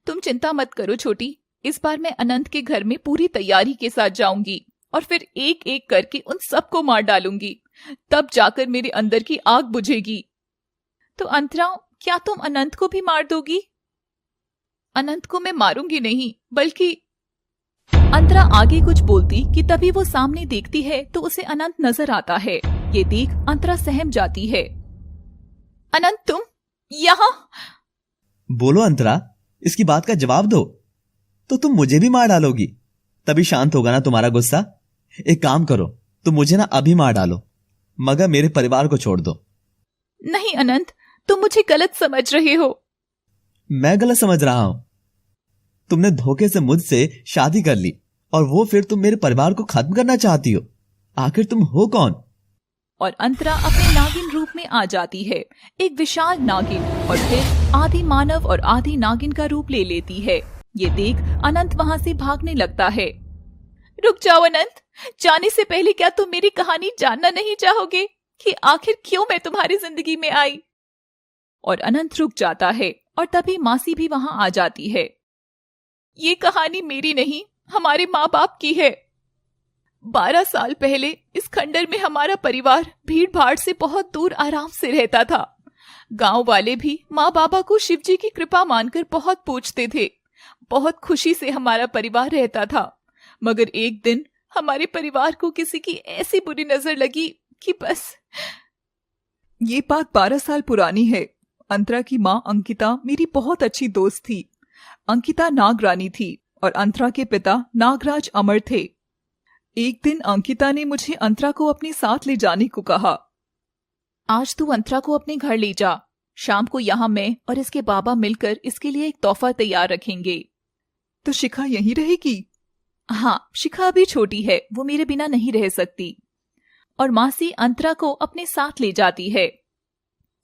तुम चिंता मत करो छोटी, इस बार मैं अनंत के घर में पूरी तैयारी के साथ जाऊंगी और फिर एक एक करके उन सबको मार डालूंगी। तब जाकर मेरे अंदर की आग बुझेगी। तो अंतरा, क्या तुम अनंत को भी मार दोगी? अनंत को मैं मारूंगी नहीं, बल्कि। अंतरा आगे कुछ बोलती कि तभी वो सामने देखती है तो उसे अनंत नजर आता है। ये देख अंतरा सहम जाती है। अनंत, तुम यहाँ? बोलो अंतरा, इसकी बात का जवाब दो। तो तुम मुझे भी मार डालोगी? तभी शांत होगा ना तुम्हारा गुस्सा? एक काम करो, तुम मुझे ना अभी मार डालो, मगर मेरे परिवार को छोड़ दो। नहीं अनंत, तुम मुझे गलत समझ रहे हो। मैं गलत समझ रहा हूं? तुमने धोखे से मुझसे शादी कर ली और वो फिर तुम मेरे परिवार को खत्म करना चाहती हो। आखिर तुम हो कौन? और अंतरा अपने नागिन रूप में आ जाती है, एक विशाल नागिन, और फिर आधी मानव और आधी नागिन का रूप ले लेती है। ये देख अनंत वहां से भागने लगता है। रुक जाओ अनंत, जाने से पहले क्या तुम मेरी कहानी जानना नहीं चाहोगे कि आखिर क्यों मैं तुम्हारी जिंदगी में आई? और अनंत रुक जाता है और तभी मासी भी वहां आ जाती है। ये कहानी मेरी नहीं, हमारे माँ बाप की है। 12 साल पहले इस खंडर में हमारा परिवार भीड़ भाड़ से बहुत दूर आराम से रहता था। गांव वाले भी माँ बाबा को शिवजी की कृपा मानकर बहुत पूजते थे। बहुत खुशी से हमारा परिवार रहता था। मगर एक दिन हमारे परिवार को किसी की ऐसी बुरी नजर लगी कि बस। ये बात 12 साल पुरानी है। अंतरा की माँ अंकिता मेरी बहुत अच्छी दोस्त थी। अंकिता नागरानी थी और अंतरा के पिता नागराज अमर थे। एक दिन अंकिता ने मुझे अंतरा को अपने साथ ले जाने को कहा। आज तू अंतरा को अपने घर ले जा। शाम को यहाँ मैं और इसके बाबा मिलकर इसके लिए एक तोहफा तैयार रखेंगे। तो शिखा यहीं रहेगी? हाँ, शिखा अभी छोटी है, वो मेरे बिना नहीं रह सकती। और मासी अंतरा को अपने साथ ले जाती है।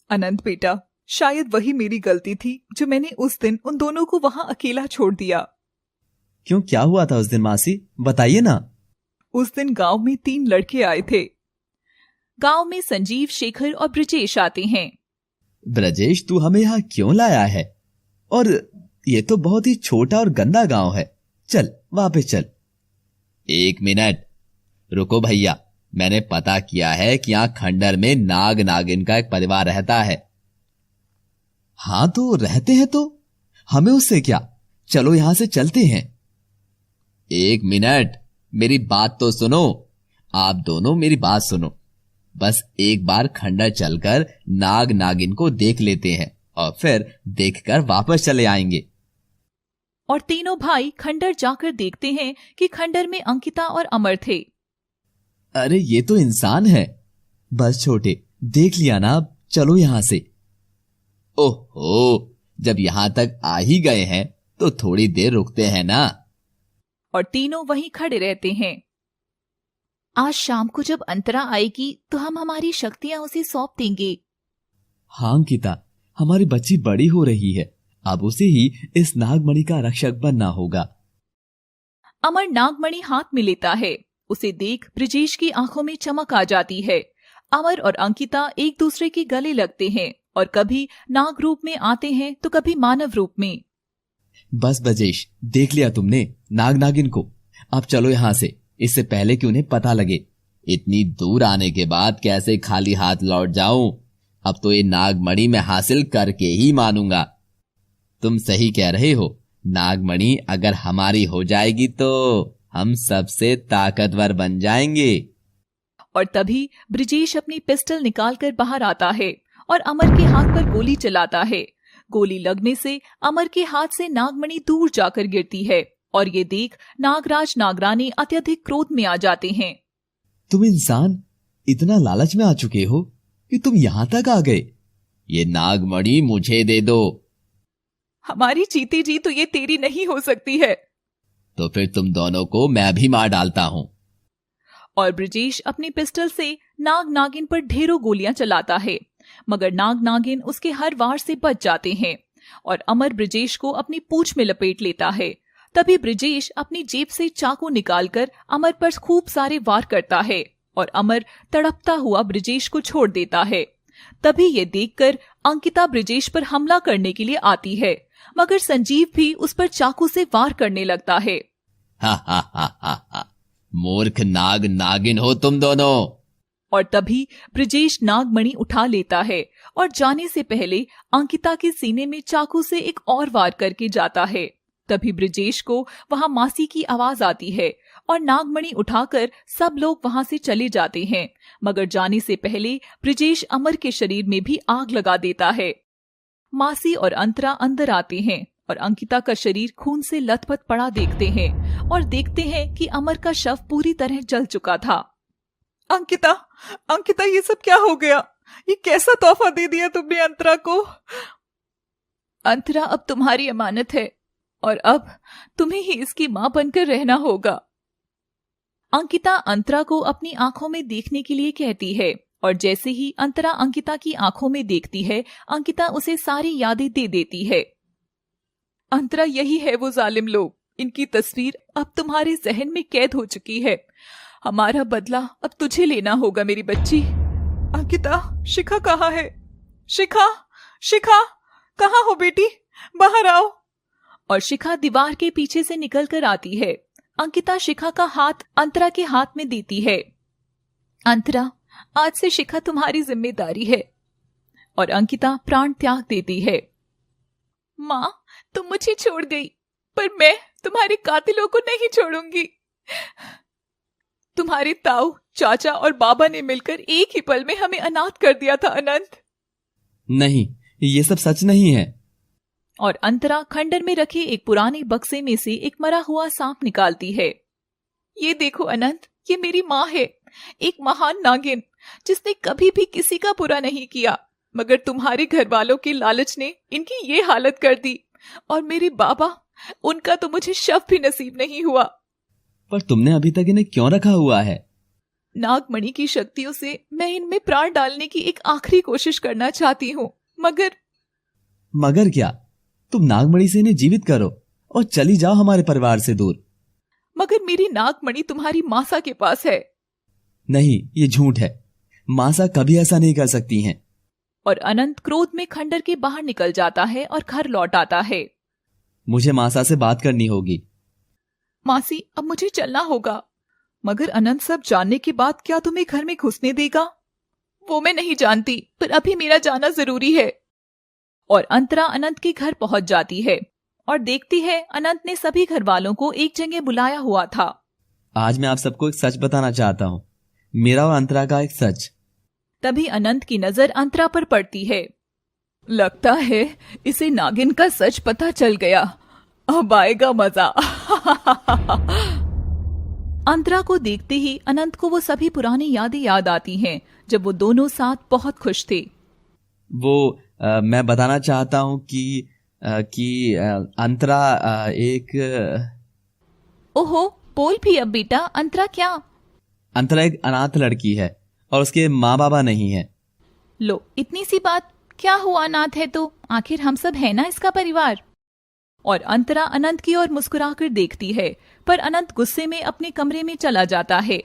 अनंत बेटा, शायद वही मेरी गलती थी जो मैंने उस दिन उन दोनों को वहां अकेला छोड़ दिया। क्यों, क्या हुआ था उस दिन मासी? बताइए ना। उस दिन गांव में 3 लड़के आए थे। गांव में संजीव, शेखर और ब्रजेश आते हैं। ब्रजेश, तू हमें यहाँ क्यों लाया है? और ये तो बहुत ही छोटा और गंदा गांव है। चल वापस चल। 1 मिनट रुको भैया, मैंने पता किया है कि यहाँ खंडर में नाग नागिन का एक परिवार रहता है। हाँ तो रहते हैं, तो हमें उससे क्या? चलो यहां से चलते हैं। 1 मिनट, मेरी बात तो सुनो। आप दोनों मेरी बात सुनो। बस एक बार खंडर चलकर नाग नागिन को देख लेते हैं और फिर देखकर वापस चले आएंगे। और तीनों भाई खंडर जाकर देखते हैं कि खंडर में अंकिता और अमर थे। अरे ये तो इंसान है। बस छोटे, देख लिया ना, अब चलो यहां से। ओहो, जब यहां तक आ ही गए हैं तो थोड़ी देर रुकते हैं ना। और तीनों वहीं खड़े रहते हैं। आज शाम को जब अंतरा आएगी तो हम हमारी शक्तियां उसे सौंप देंगे। हाँ अंकिता, हमारी बच्ची बड़ी हो रही है, अब उसे ही इस नागमणि का रक्षक बनना होगा। अमर नागमणि हाथ में लेता है। उसे देख ब्रजेश की आंखों में चमक आ जाती है। अमर और अंकिता एक दूसरे के गले लगते हैं और कभी नाग रूप में आते हैं तो कभी मानव रूप में। बस ब्रजेश, देख लिया तुमने नाग नागिन को। अब चलो यहां से, इससे पहले कि उन्हें पता लगे। इतनी दूर आने के बाद कैसे खाली हाथ लौट जाऊं? अब तो ये नागमणि मैं हासिल करके ही मानूंगा। तुम सही कह रहे हो, नागमणि अगर हमारी हो जाएगी तो हम सबसे ताकतवर बन जाएंगे। और तभी ब्रजेश अपनी पिस्टल निकालकर बाहर आता है और अमर के हाथ पर गोली चलाता है। गोली लगने से अमर के हाथ से नागमणि दूर जाकर गिरती है और ये देख नागराज नागरानी अत्यधिक क्रोध में आ जाते हैं। तुम इंसान इतना लालच में आ चुके हो कि तुम यहां तक आ गए। ये नागमणि मुझे दे दो। हमारी जीती जी तो ये तेरी नहीं हो सकती है। तो फिर तुम दोनों को मैं भी मार डालता हूं। और ब्रजेश अपनी पिस्टल से नाग नागिन पर ढेरों गोलियां चलाता है, मगर नाग नागिन उसके हर वार से बच जाते हैं और अमर ब्रजेश को अपनी पूंछ में लपेट लेता है। तभी ब्रजेश अपनी जेब से चाकू निकालकर अमर पर खूब सारे वार करता है और अमर तड़पता हुआ ब्रजेश को छोड़ देता है। तभी ये देखकर अंकिता ब्रजेश पर हमला करने के लिए आती है, मगर संजीव भी उस पर चाकू से वार करने लगता है। हा हा हा हा हा, मूर्ख नाग नागिन हो तुम दोनों। और तभी ब्रजेश नागमणि उठा लेता है और जाने से पहले अंकिता के सीने में चाकू से एक और वार करके जाता है। तभी ब्रजेश को वहां मासी की आवाज आती है और नागमणि उठाकर सब लोग वहां से चले जाते हैं, मगर जाने से पहले ब्रजेश अमर के शरीर में भी आग लगा देता है। मासी और अंतरा अंदर आते हैं और अंकिता का शरीर खून से लथपथ पड़ा देखते हैं और देखते हैं कि अमर का शव पूरी तरह जल चुका था। अंकिता, अंकिता, ये सब क्या हो गया? ये कैसा तोहफा दे दिया तुमने अंतरा को। अंतरा अब तुम्हारी अमानत है और अब तुम्हें ही इसकी मां बनकर रहना होगा। अंकिता अंतरा को अपनी आंखों में देखने के लिए कहती है और जैसे ही अंतरा अंकिता की आंखों में देखती है, अंकिता उसे सारी यादें दे देती है। अंतरा, यही है वो जालिम लोग, इनकी तस्वीर अब तुम्हारे जहन में कैद हो चुकी है। हमारा बदला अब तुझे लेना होगा मेरी बच्ची। अंकिता, शिखा कहाँ है? शिखा, शिखा कहाँ हो बेटी, बाहर आओ। और शिखा दीवार के पीछे से निकल कर आती है। अंकिता शिखा का हाथ अंतरा के हाथ में देती है। अंतरा, आज से शिखा तुम्हारी जिम्मेदारी है। और अंकिता प्राण त्याग देती है। माँ, तुम मुझे छोड़ गई, पर मैं तुम्हारे कातिलों को नहीं छोड़ूंगी। तुम्हारे ताऊ, चाचा और बाबा ने मिलकर एक ही पल में हमें अनाथ कर दिया था अनंत। नहीं, ये सब सच नहीं है। और अंतरा खंडर में रखे एक पुराने बक्से में से एक मरा हुआ सांप निकालती है। ये देखो अनंत, ये मेरी माँ है, एक महान नागिन जिसने कभी भी किसी का बुरा नहीं किया, मगर तुम्हारे घर वालों के लालच ने इनकी ये हालत कर दी। और मेरे बाबा, उनका तो मुझे शव भी नसीब नहीं हुआ। पर तुमने अभी तक इन्हें क्यों रखा हुआ है? नागमणि की शक्तियों से मैं इनमें प्राण डालने की एक आखिरी कोशिश करना चाहती हूँ, मगर क्या? तुम नागमणि से इन्हें जीवित करो और चली जाओ हमारे परिवार से दूर। मगर मेरी नागमणि तुम्हारी मासा के पास है। नहीं, ये झूठ है। मासा कभी ऐसा नहीं कर सकती हैं। और अनंत क्रोध में खंडर के बाहर निकल जाता है और घर लौट आता है। मुझे मासा से बात करनी होगी। मासी, अब मुझे चलना होगा। मगर अनंत सब जानने के बाद क्या तुम्हें घर में घुसने देगा? वो मैं नहीं जानती, पर अभी मेरा जाना जरूरी है। और अंतरा अनंत के घर पहुंच जाती है और देखती है अनंत ने सभी घर वालों को एक जगह बुलाया हुआ था। आज मैं आप सबको एक सच बताना चाहता हूँ, मेरा और अंतरा का एक सच। तभी अनंत की नजर अंतरा पर पड़ती है। लगता है इसे नागिन का सच पता चल गया, अब आएगा मजा। अंतरा को देखते ही अनंत को वो सभी पुरानी यादें याद आती हैं जब वो दोनों साथ बहुत खुश थे। मैं बताना चाहता हूँ कि अंतरा एक ओहो, बोल भी अब बेटा, अंतरा क्या? अंतरा एक अनाथ लड़की है और उसके माँ बाबा नहीं है। लो, इतनी सी बात, क्या हुआ अनाथ है तो? आखिर हम सब है ना इसका परिवार। और अंतरा अनंत की ओर मुस्कुराकर देखती है, पर अनंत गुस्से में अपने कमरे में चला जाता है।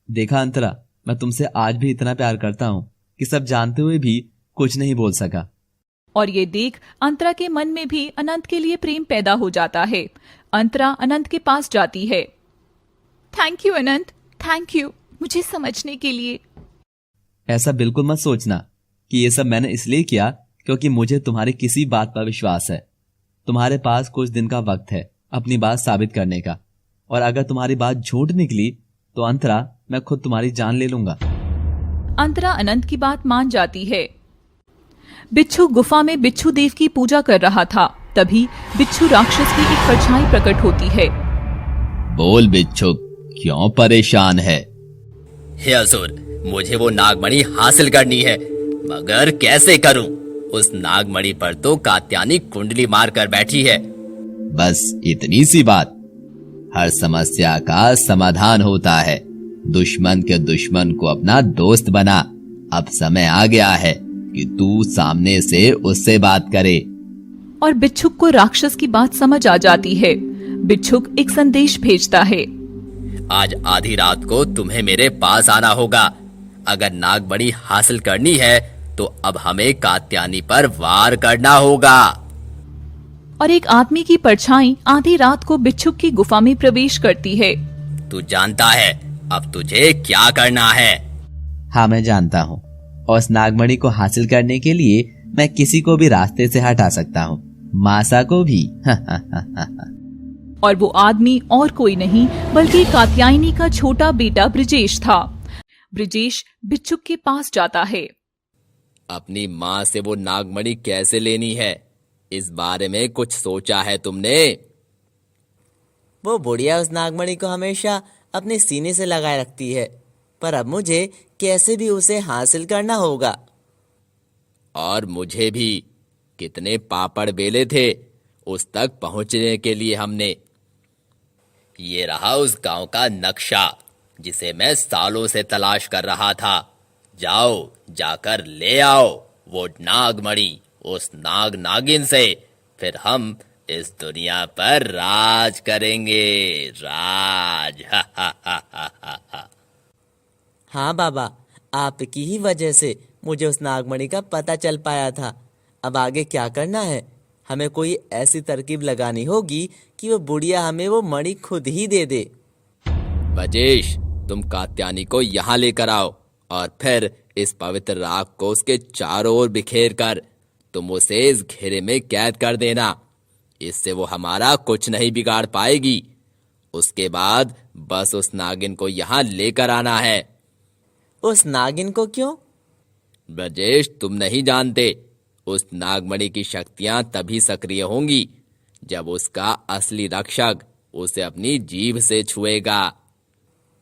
देखा अंतरा, मैं तुमसे आज भी इतना प्यार करता हूँ कि सब जानते हुए भी कुछ नहीं बोल सका। और ये देख अंतरा के मन में भी अनंत के लिए प्रेम पैदा हो जाता है। अंतरा अनंत के पास जाती है। Thank you Anant, thank you मुझे समझने के लिए। ऐसा बिल्कुल मत सोचना कि ये सब मैंने इसलिए किया क्योंकि मुझे तुम्हारी किसी बात पर विश्वास है। तुम्हारे पास कुछ दिन का वक्त है अपनी बात साबित करने का, और अगर तुम्हारी बात झूठ निकली तो अंतरा, मैं खुद तुम्हारी जान ले लूंगा। अंतरा अनंत की बात मान जाती है। बिच्छू गुफा में बिच्छू देव की पूजा कर रहा था। तभी बिच्छू राक्षस की एक परछाई प्रकट होती है। बोल बिच्छू, क्यों परेशान है? हे असुर, मुझे वो नागमणि हासिल करनी है, मगर कैसे करूं? उस नागमणि पर तो कात्यायनी कुंडली मार कर बैठी है। बस इतनी सी बात। हर समस्या का समाधान होता है। दुश्मन के दुश्मन को अपना दोस्त बना। अब समय आ गया है कि तू सामने से उससे बात करे। और बिच्छुक को राक्षस की बात समझ आ जाती है। बिच्छुक एक संदेश भेजता है। आज आधी रात को तुम्हें मेरे पास आना होगा। अगर नागमणि हासिल करनी है तो अब हमें कात्यायनी पर वार करना होगा। और एक आदमी की परछाई आधी रात को बिच्छुक की गुफा में प्रवेश करती है। तू जानता है अब तुझे क्या करना है? हाँ, मैं जानता हूँ, और उस नागमणि को हासिल करने के लिए मैं किसी को भी रास्ते से हटा सकता हूँ, मासा को भी। और वो आदमी और कोई नहीं बल्कि कात्यायनी का छोटा बेटा ब्रिजेश था। ब्रिजेश बिच्छुक के पास जाता है। अपनी माँ से वो नागमणि कैसे लेनी है, इस बारे में कुछ सोचा है तुमने? वो बुढ़िया उस नागमणि को हमेशा अपने सीने से लगाए रखती है, पर अब मुझे कैसे भी उसे हासिल करना होगा। और मुझे भी। कितने पापड़ बेले थे उस तक पहुंचने के लिए हमने। ये रहा उस गांव का नक्शा जिसे मैं सालों से तलाश कर रहा था। जाओ, जाकर ले आओ वो नागमणि उस नाग नागिन से। फिर हम इस दुनिया पर राज करेंगे। राज। हा हा हा हा हा हा। हाँ बाबा, आपकी ही वजह से मुझे उस नागमणि का पता चल पाया था। अब आगे क्या करना है? हमें कोई ऐसी तरकीब लगानी होगी कि वो बुढ़िया हमें वो मणि खुद ही दे दे। बजेश, तुम कात्यायनी को यहाँ लेकर आओ और फिर इस पवित्र राख को उसके चारों ओर बिखेर कर तुम उसे इस घेरे में कैद कर देना। इससे वो हमारा कुछ नहीं बिगाड़ पाएगी। उसके बाद बस उस नागिन को यहाँ लेकर आना है। उस नागिन को क्यों? ब्रजेश, तुम नहीं जानते। उस नागमणि की शक्तियां तभी सक्रिय होंगी जब उसका असली रक्षक उसे अपनी जीभ से छुएगा।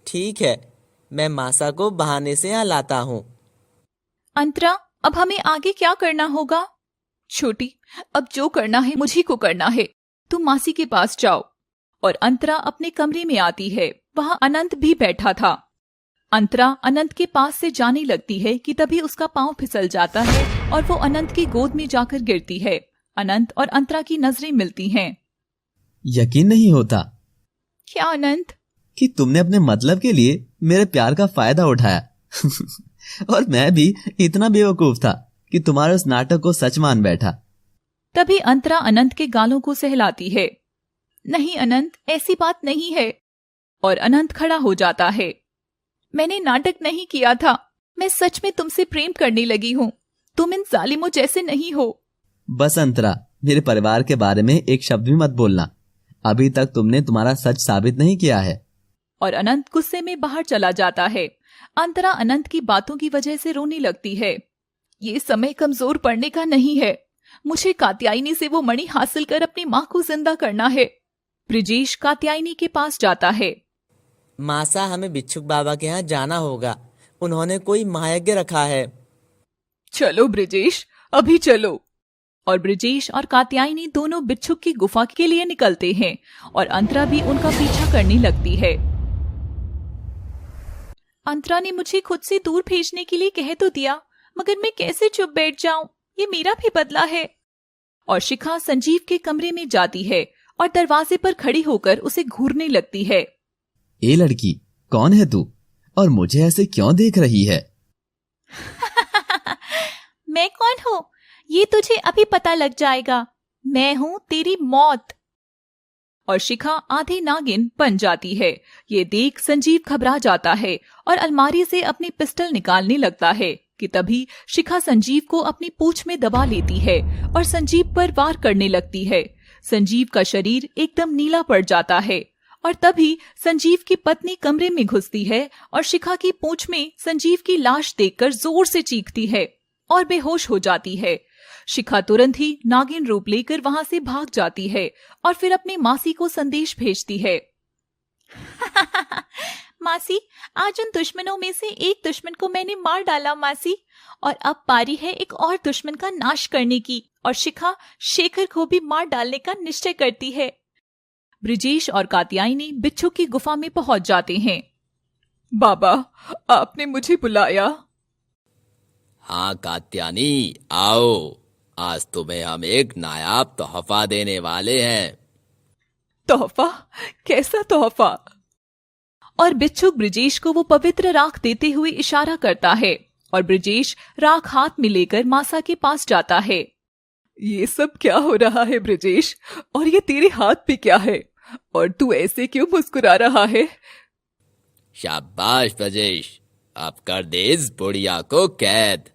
ठीक है, मैं मासा को बहाने से यहाँ लाता हूँ। अंतरा, अब हमें आगे क्या करना होगा? छोटी, अब जो करना है मुझी को करना है। तुम मासी के पास जाओ। और अंतरा अपने कमरे में आती है। वहां अनंत भी बैठा था। अंतरा अनंत के पास से जाने लगती है कि तभी उसका पांव फिसल जाता है और वो अनंत की गोद में जाकर गिरती है। अनंत और अंतरा की नजरें मिलती हैं। यकीन नहीं होता क्या अनंत? कि तुमने अपने मतलब के लिए मेरे प्यार का फायदा उठाया। और मैं भी इतना बेवकूफ था कि तुम्हारे उस नाटक को सच मान बैठा। तभी अंतरा अनंत के गालों को सहलाती है। नहीं अनंत, ऐसी बात नहीं है। और अनंत खड़ा हो जाता है। मैंने नाटक नहीं किया था। मैं सच में तुमसे प्रेम करने लगी हूँ। तुम इन जालिमों जैसे नहीं हो। बस अंतरा, मेरे परिवार के बारे में एक शब्द भी मत बोलना। अभी तक तुमने तुम्हारा सच साबित नहीं किया है। और अनंत गुस्से में बाहर चला जाता है। अंतरा अनंत की बातों की वजह से रोने लगती है। ये समय कमजोर पड़ने का नहीं है। मुझे कात्यायनी से वो मणि हासिल कर अपनी माँ को जिंदा करना है। ब्रिजेश कात्यायनी के पास जाता है। मासा, हमें बिच्छुक बाबा के यहाँ जाना होगा। उन्होंने कोई महायज्ञ रखा है। चलो ब्रिजेश, अभी चलो। और ब्रिजेश और कात्यायनी दोनों बिच्छुक की गुफा के लिए निकलते हैं और अंतरा भी उनका पीछा करने लगती है। अंतरा ने मुझे खुद से दूर भेजने के लिए कह तो दिया, मगर मैं कैसे चुप बैठ जाऊं? ये मेरा भी बदला है। और शिखा संजीव के कमरे में जाती है और दरवाजे पर खड़ी होकर उसे घूरने लगती है। ए लड़की, कौन है तू और मुझे ऐसे क्यों देख रही है? मैं कौन हूँ ये तुझे अभी पता लग जाएगा। मैं हूँ तेरी मौत। और शिखा आधी नागिन बन जाती है। ये देख संजीव घबरा जाता है और अलमारी से अपनी पिस्टल निकालने लगता है कि तभी शिखा संजीव को अपनी पूंछ में दबा लेती है और संजीव पर वार करने लगती है। संजीव का शरीर एकदम नीला पड़ जाता है और तभी संजीव की पत्नी कमरे में घुसती है और शिखा की पूंछ में संजीव की लाश देखकर जोर से चीखती है और बेहोश हो जाती है। शिखा तुरंत ही नागिन रूप लेकर वहां से भाग जाती है और फिर अपनी मासी को संदेश भेजती है। मासी, आज उन दुश्मनों में से एक दुश्मन को मैंने मार डाला मासी, और अब पारी है एक और दुश्मन का नाश करने की। और शिखा शेखर को भी मार डालने का निश्चय करती है। ब्रिजेश और कात्यायनी बिच्छू की गुफा में पहुंच जाते हैं। बाबा, आपने मुझे बुलाया? हाँ कात्यायनी, आओ। आज तुम्हें हम एक नायाब तोहफा देने वाले हैं। तोहफा? कैसा तोहफा? और बिच्छुक ब्रिजेश को वो पवित्र राख देते हुए इशारा करता है और ब्रिजेश राख हाथ में लेकर मासा के पास जाता है। ये सब क्या हो रहा है ब्रिजेश? और ये तेरे हाथ पे क्या है? और तू ऐसे क्यों मुस्कुरा रहा है? शाबाश ब्रजेश, अब कर दे इस बुढ़िया को कैद।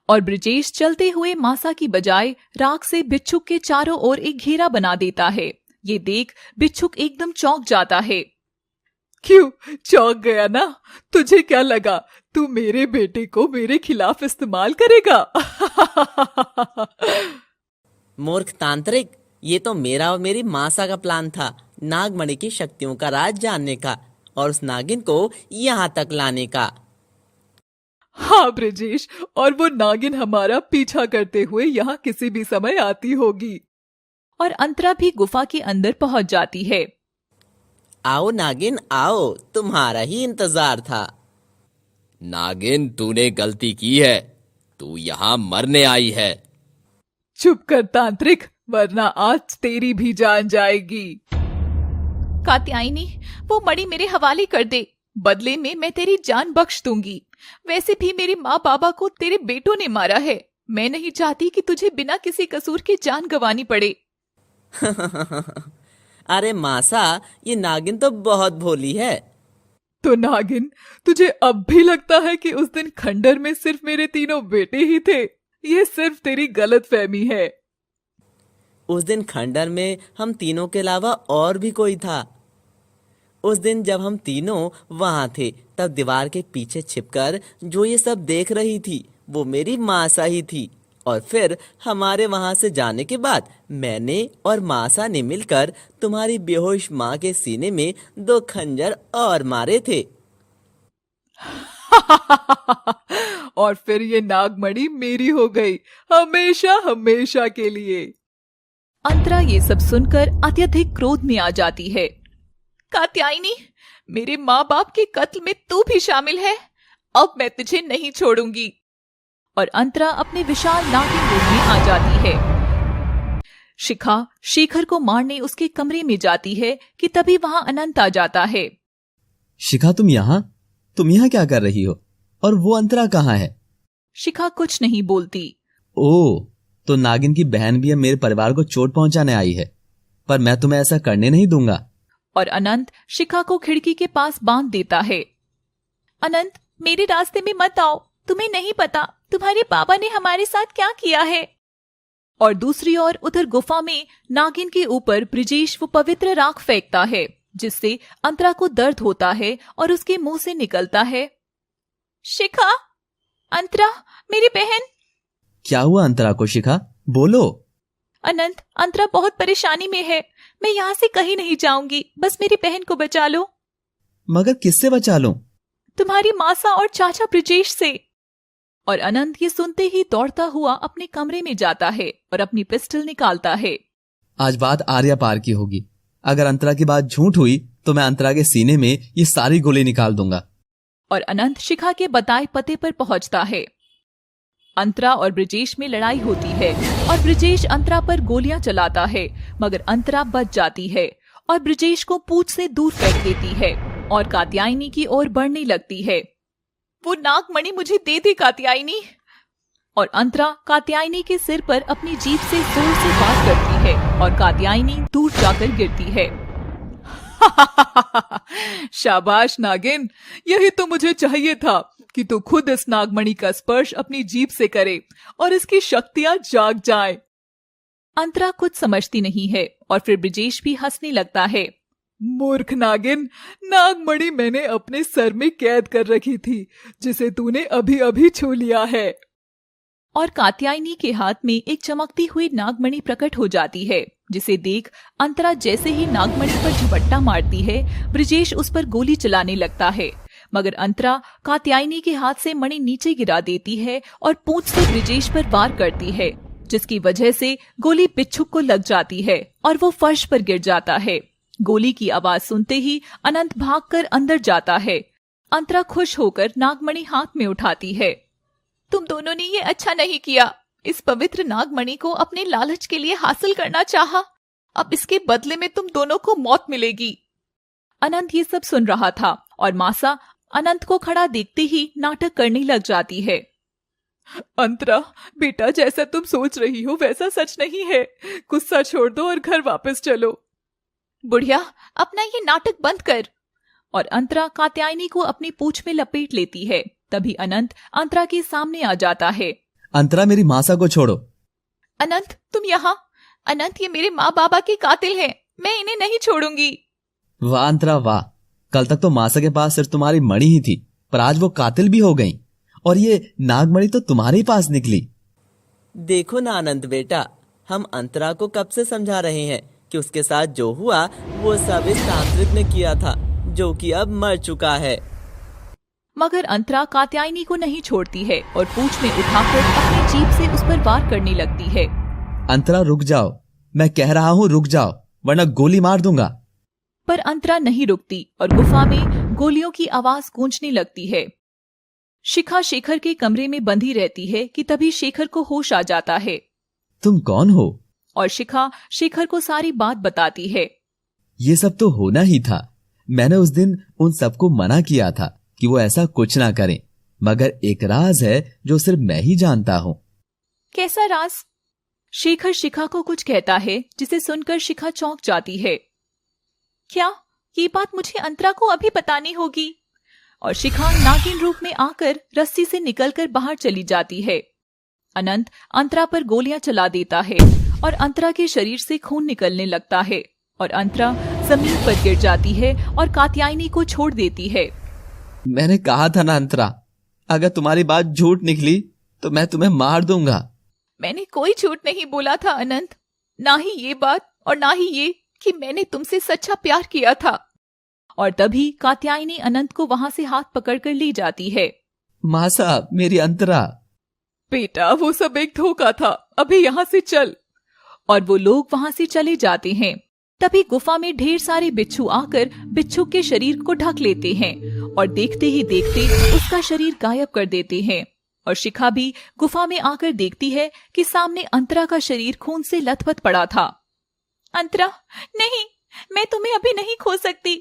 और ब्रिजेश चलते हुए मासा की बजाय राख से बिच्छुक के चारों ओर एक घेरा बना देता है। ये देख बिच्छुक एकदम चौंक जाता है। क्यों चौंक गया ना? तुझे क्या लगा तू मेरे बेटे को मेरे खिलाफ इस्तेमाल करेगा? मूर्ख तांत्रिक, ये तो मेरा और मेरी मासा का प्लान था, नागमणि की शक्तियों का राज जानने का और उस नागिन को यहाँ तक लाने का। हाँ ब्रिजेश, और वो नागिन हमारा पीछा करते हुए यहाँ किसी भी समय आती होगी। और अंतरा भी गुफा के अंदर पहुंच जाती है। आओ नागिन आओ, तुम्हारा ही इंतजार था। नागिन, तूने गलती की है, तू यहाँ मरने आई है। चुप कर तांत्रिक, वरना आज तेरी भी जान जाएगी। कात्यायनी, वो मणि मेरे हवाले कर दे, बदले में मैं तेरी जान बख्श दूंगी। वैसे भी मेरे माँ बाबा को तेरे बेटों ने मारा है। मैं नहीं चाहती कि तुझे बिना किसी कसूर के जान गंवानी पड़े। अरे मासा, ये नागिन तो बहुत भोली है। तो नागिन, तुझे अब भी लगता है कि उस दिन खंडर में सिर्फ मेरे तीनों बेटे ही थे? ये सिर्फ तेरी गलतफहमी है। उस दिन खंडर में हम तीनों के अलावा और भी कोई था। उस दिन जब हम तीनों वहां थे, तब दीवार के पीछे छिपकर जो ये सब देख रही थी वो मेरी मासा ही थी। और फिर हमारे वहां से जाने के बाद मैंने और मासा ने मिलकर तुम्हारी बेहोश माँ के सीने में 2 खंजर और मारे थे। और फिर ये नागमणि मेरी हो गई, हमेशा हमेशा के लिए। अंतरा ये सब सुनकर अत्यधिक क्रोध में आ जाती है। कात्यायनी, मेरे माँ बाप के कत्ल में तू भी शामिल है। अब मैं तुझे नहीं छोड़ूंगी। और अंतरा अपने विशाल नागिन रूप में आ जाती है। शिखा शेखर को मारने उसके कमरे में जाती है कि तभी वहां अनंत आ जाता है। शिखा, तुम यहाँ क्या कर रही हो? और वो अंतरा कहाँ है? शिखा कुछ नहीं बोलती। ओह, तो नागिन की बहन भी अब मेरे परिवार को चोट पहुंचाने आई है, पर मैं तुम्हें ऐसा करने नहीं दूंगा। और अनंत शिखा को खिड़की के पास बांध देता है। अनंत, मेरे रास्ते में मत आओ। तुम्हें नहीं पता तुम्हारे बाबा ने हमारे साथ क्या किया है। और दूसरी ओर उधर गुफा में नागिन के ऊपर ब्रिजेश वो पवित्र राख फेंकता है, जिससे अंतरा को दर्द होता है और उसके मुंह से निकलता है, शिखा, अंतरा, मेरी बहन। क्या हुआ अंतरा को? शिखा, बोलो। अनंत, अंतरा बहुत परेशानी में है। मैं यहाँ से कहीं नहीं जाऊंगी, बस मेरी बहन को बचा लो। मगर किससे बचा लूं? तुम्हारी मासा और चाचा ब्रिजेश से। और अनंत ये सुनते ही दौड़ता हुआ अपने कमरे में जाता है और अपनी पिस्टल निकालता है। आज बात आर्या पार की होगी। अगर अंतरा की बात झूठ हुई तो मैं अंतरा के सीने में ये सारी गोली निकाल दूंगा। और अनंत शिखा के बताए पते पर पहुंचता है। अंतरा और ब्रिजेश में लड़ाई होती है और ब्रिजेश अंतरा पर गोलियां चलाता है, मगर अंतरा बच जाती है और ब्रिजेश को पूंछ से दूर फेंक देती है और कात्यायनी की ओर बढ़ने लगती है। वो नागमणि मुझे दे दे कात्यायनी। और अंतरा कात्यायनी के सिर पर अपनी जीभ से जोर से वार करती है और कात्यायनी दूर जाकर गिरती है। शाबाश नागिन, यही तो मुझे चाहिए था कि तू खुद इस नागमणि का स्पर्श अपनी जीभ से करे और इसकी शक्तियां जाग जाएं। अंतरा कुछ समझती नहीं है और फिर ब्रिजेश भी हंसने लगता है। मूर्ख नागिन, नागमणि मैंने अपने सर में कैद कर रखी थी, जिसे तूने अभी अभी छू लिया है। और कात्यायनी के हाथ में एक चमकती हुई नागमणि प्रकट हो जाती है, जिसे देख अंतरा जैसे ही नागमणि पर झपट्टा मारती है, ब्रिजेश उस पर गोली चलाने लगता है, मगर अंतरा कात्यायनी के हाथ से मणि नीचे गिरा देती है और पूंछ से ब्रिजेश पर वार करती है, जिसकी वजह से गोली बिच्छू को लग जाती है और वो फर्श पर गिर जाता है। गोली की आवाज सुनते ही अनंत भागकर अंदर जाता है। अंतरा खुश होकर नागमणि हाथ में उठाती है। तुम दोनों ने ये अच्छा नहीं किया। इस पवित्र नागमणि को अपने लालच के लिए हासिल करना चाहा। अब इसके बदले में तुम दोनों को मौत मिलेगी। अनंत ये सब सुन रहा था और मासा अनंत को खड़ा देखते ही नाटक करने लग जाती है। अंतरा बेटा, जैसा तुम सोच रही हो वैसा सच नहीं है। गुस्सा छोड़ दो और घर वापस चलो। बुढ़िया, अपना ये नाटक बंद कर। और अंतरा कात्यायनी को अपनी पूंछ में लपेट लेती है। तभी अनंत अंतरा के सामने आ जाता है। अंतरा, मेरी मासा को छोड़ो। अनंत, तुम यहाँ? अनंत, ये मेरे माँ बाबा के कातिल हैं। मैं इन्हें नहीं छोड़ूंगी। वाह अंतरा वाह, कल तक तो मासा के पास सिर्फ तुम्हारी मणि ही थी, पर आज वो कातिल भी हो गई और ये नागमणि तो तुम्हारे ही पास निकली। देखो ना आनंद बेटा, हम अंतरा को कब से समझा रहे हैं कि उसके साथ जो हुआ वो सब इस तांत्रिक ने किया था, जो कि अब मर चुका है। मगर अंतरा कात्यायनी को नहीं छोड़ती है और पूंछ में उठाकर अपनी जीभ से उस पर वार करने लगती है। अंतरा रुक जाओ, मैं कह रहा हूँ रुक जाओ, वरना गोली मार दूंगा। पर अंतरा नहीं रुकती और गुफा में गोलियों की आवाज गूंजने लगती है। शिखा शेखर के कमरे में बंधी रहती है कि तभी शेखर को होश आ जाता है तुम कौन हो? और शिखा शेखर को सारी बात बताती है। ये सब तो होना ही था। मैंने उस दिन उन सबको मना किया था कि वो ऐसा कुछ ना करें, मगर एक राज है जो सिर्फ मैं ही जानता हूँ। कैसा राज? शेखर शिखा को कुछ कहता है जिसे सुनकर शिखा चौंक जाती है। क्या ये बात मुझे अंतरा को अभी बतानी होगी? और शिखा नागिन रूप में आकर रस्सी से निकलकर बाहर चली जाती है। अनंत अंतरा पर गोलियां चला देता है और अंतरा के शरीर से खून निकलने लगता है और अंतरा जमीन पर गिर जाती है और कात्यायनी को छोड़ देती है। मैंने कहा था ना अंतरा, अगर तुम्हारी बात झूठ निकली तो मैं तुम्हें मार दूंगा। मैंने कोई झूठ नहीं बोला था अनंत, ना ही ये बात और ना ही ये कि मैंने तुमसे सच्चा प्यार किया था। और तभी कात्यायनी अनंत को वहां से हाथ पकड़कर ले जाती है। माँ साहब, मेरी अंतरा। बेटा, वो सब एक धोखा था, अभी यहाँ से चल। और वो लोग वहां से चले जाते हैं। तभी गुफा में ढेर सारे बिच्छू आकर बिच्छू के शरीर को ढक लेते हैं और देखते ही देखते उसका शरीर गायब कर देते हैं। और शिखा भी गुफा में आकर देखती है कि सामने अंतरा का शरीर खून से लथपथ पड़ा था। अंतरा, नहीं, मैं तुम्हें अभी नहीं खो सकती।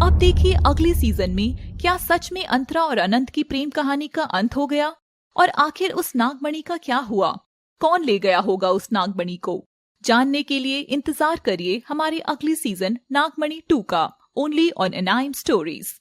अब देखिए अगले सीजन में क्या सच में अंतरा और अनंत की प्रेम कहानी का अंत हो गया और आखिर उस नागमणि का क्या हुआ? कौन ले गया होगा उस नागमणि को? जानने के लिए इंतजार करिए हमारे अगले सीजन नागमणि 2 का, ओनली ऑन एनाइम स्टोरीज।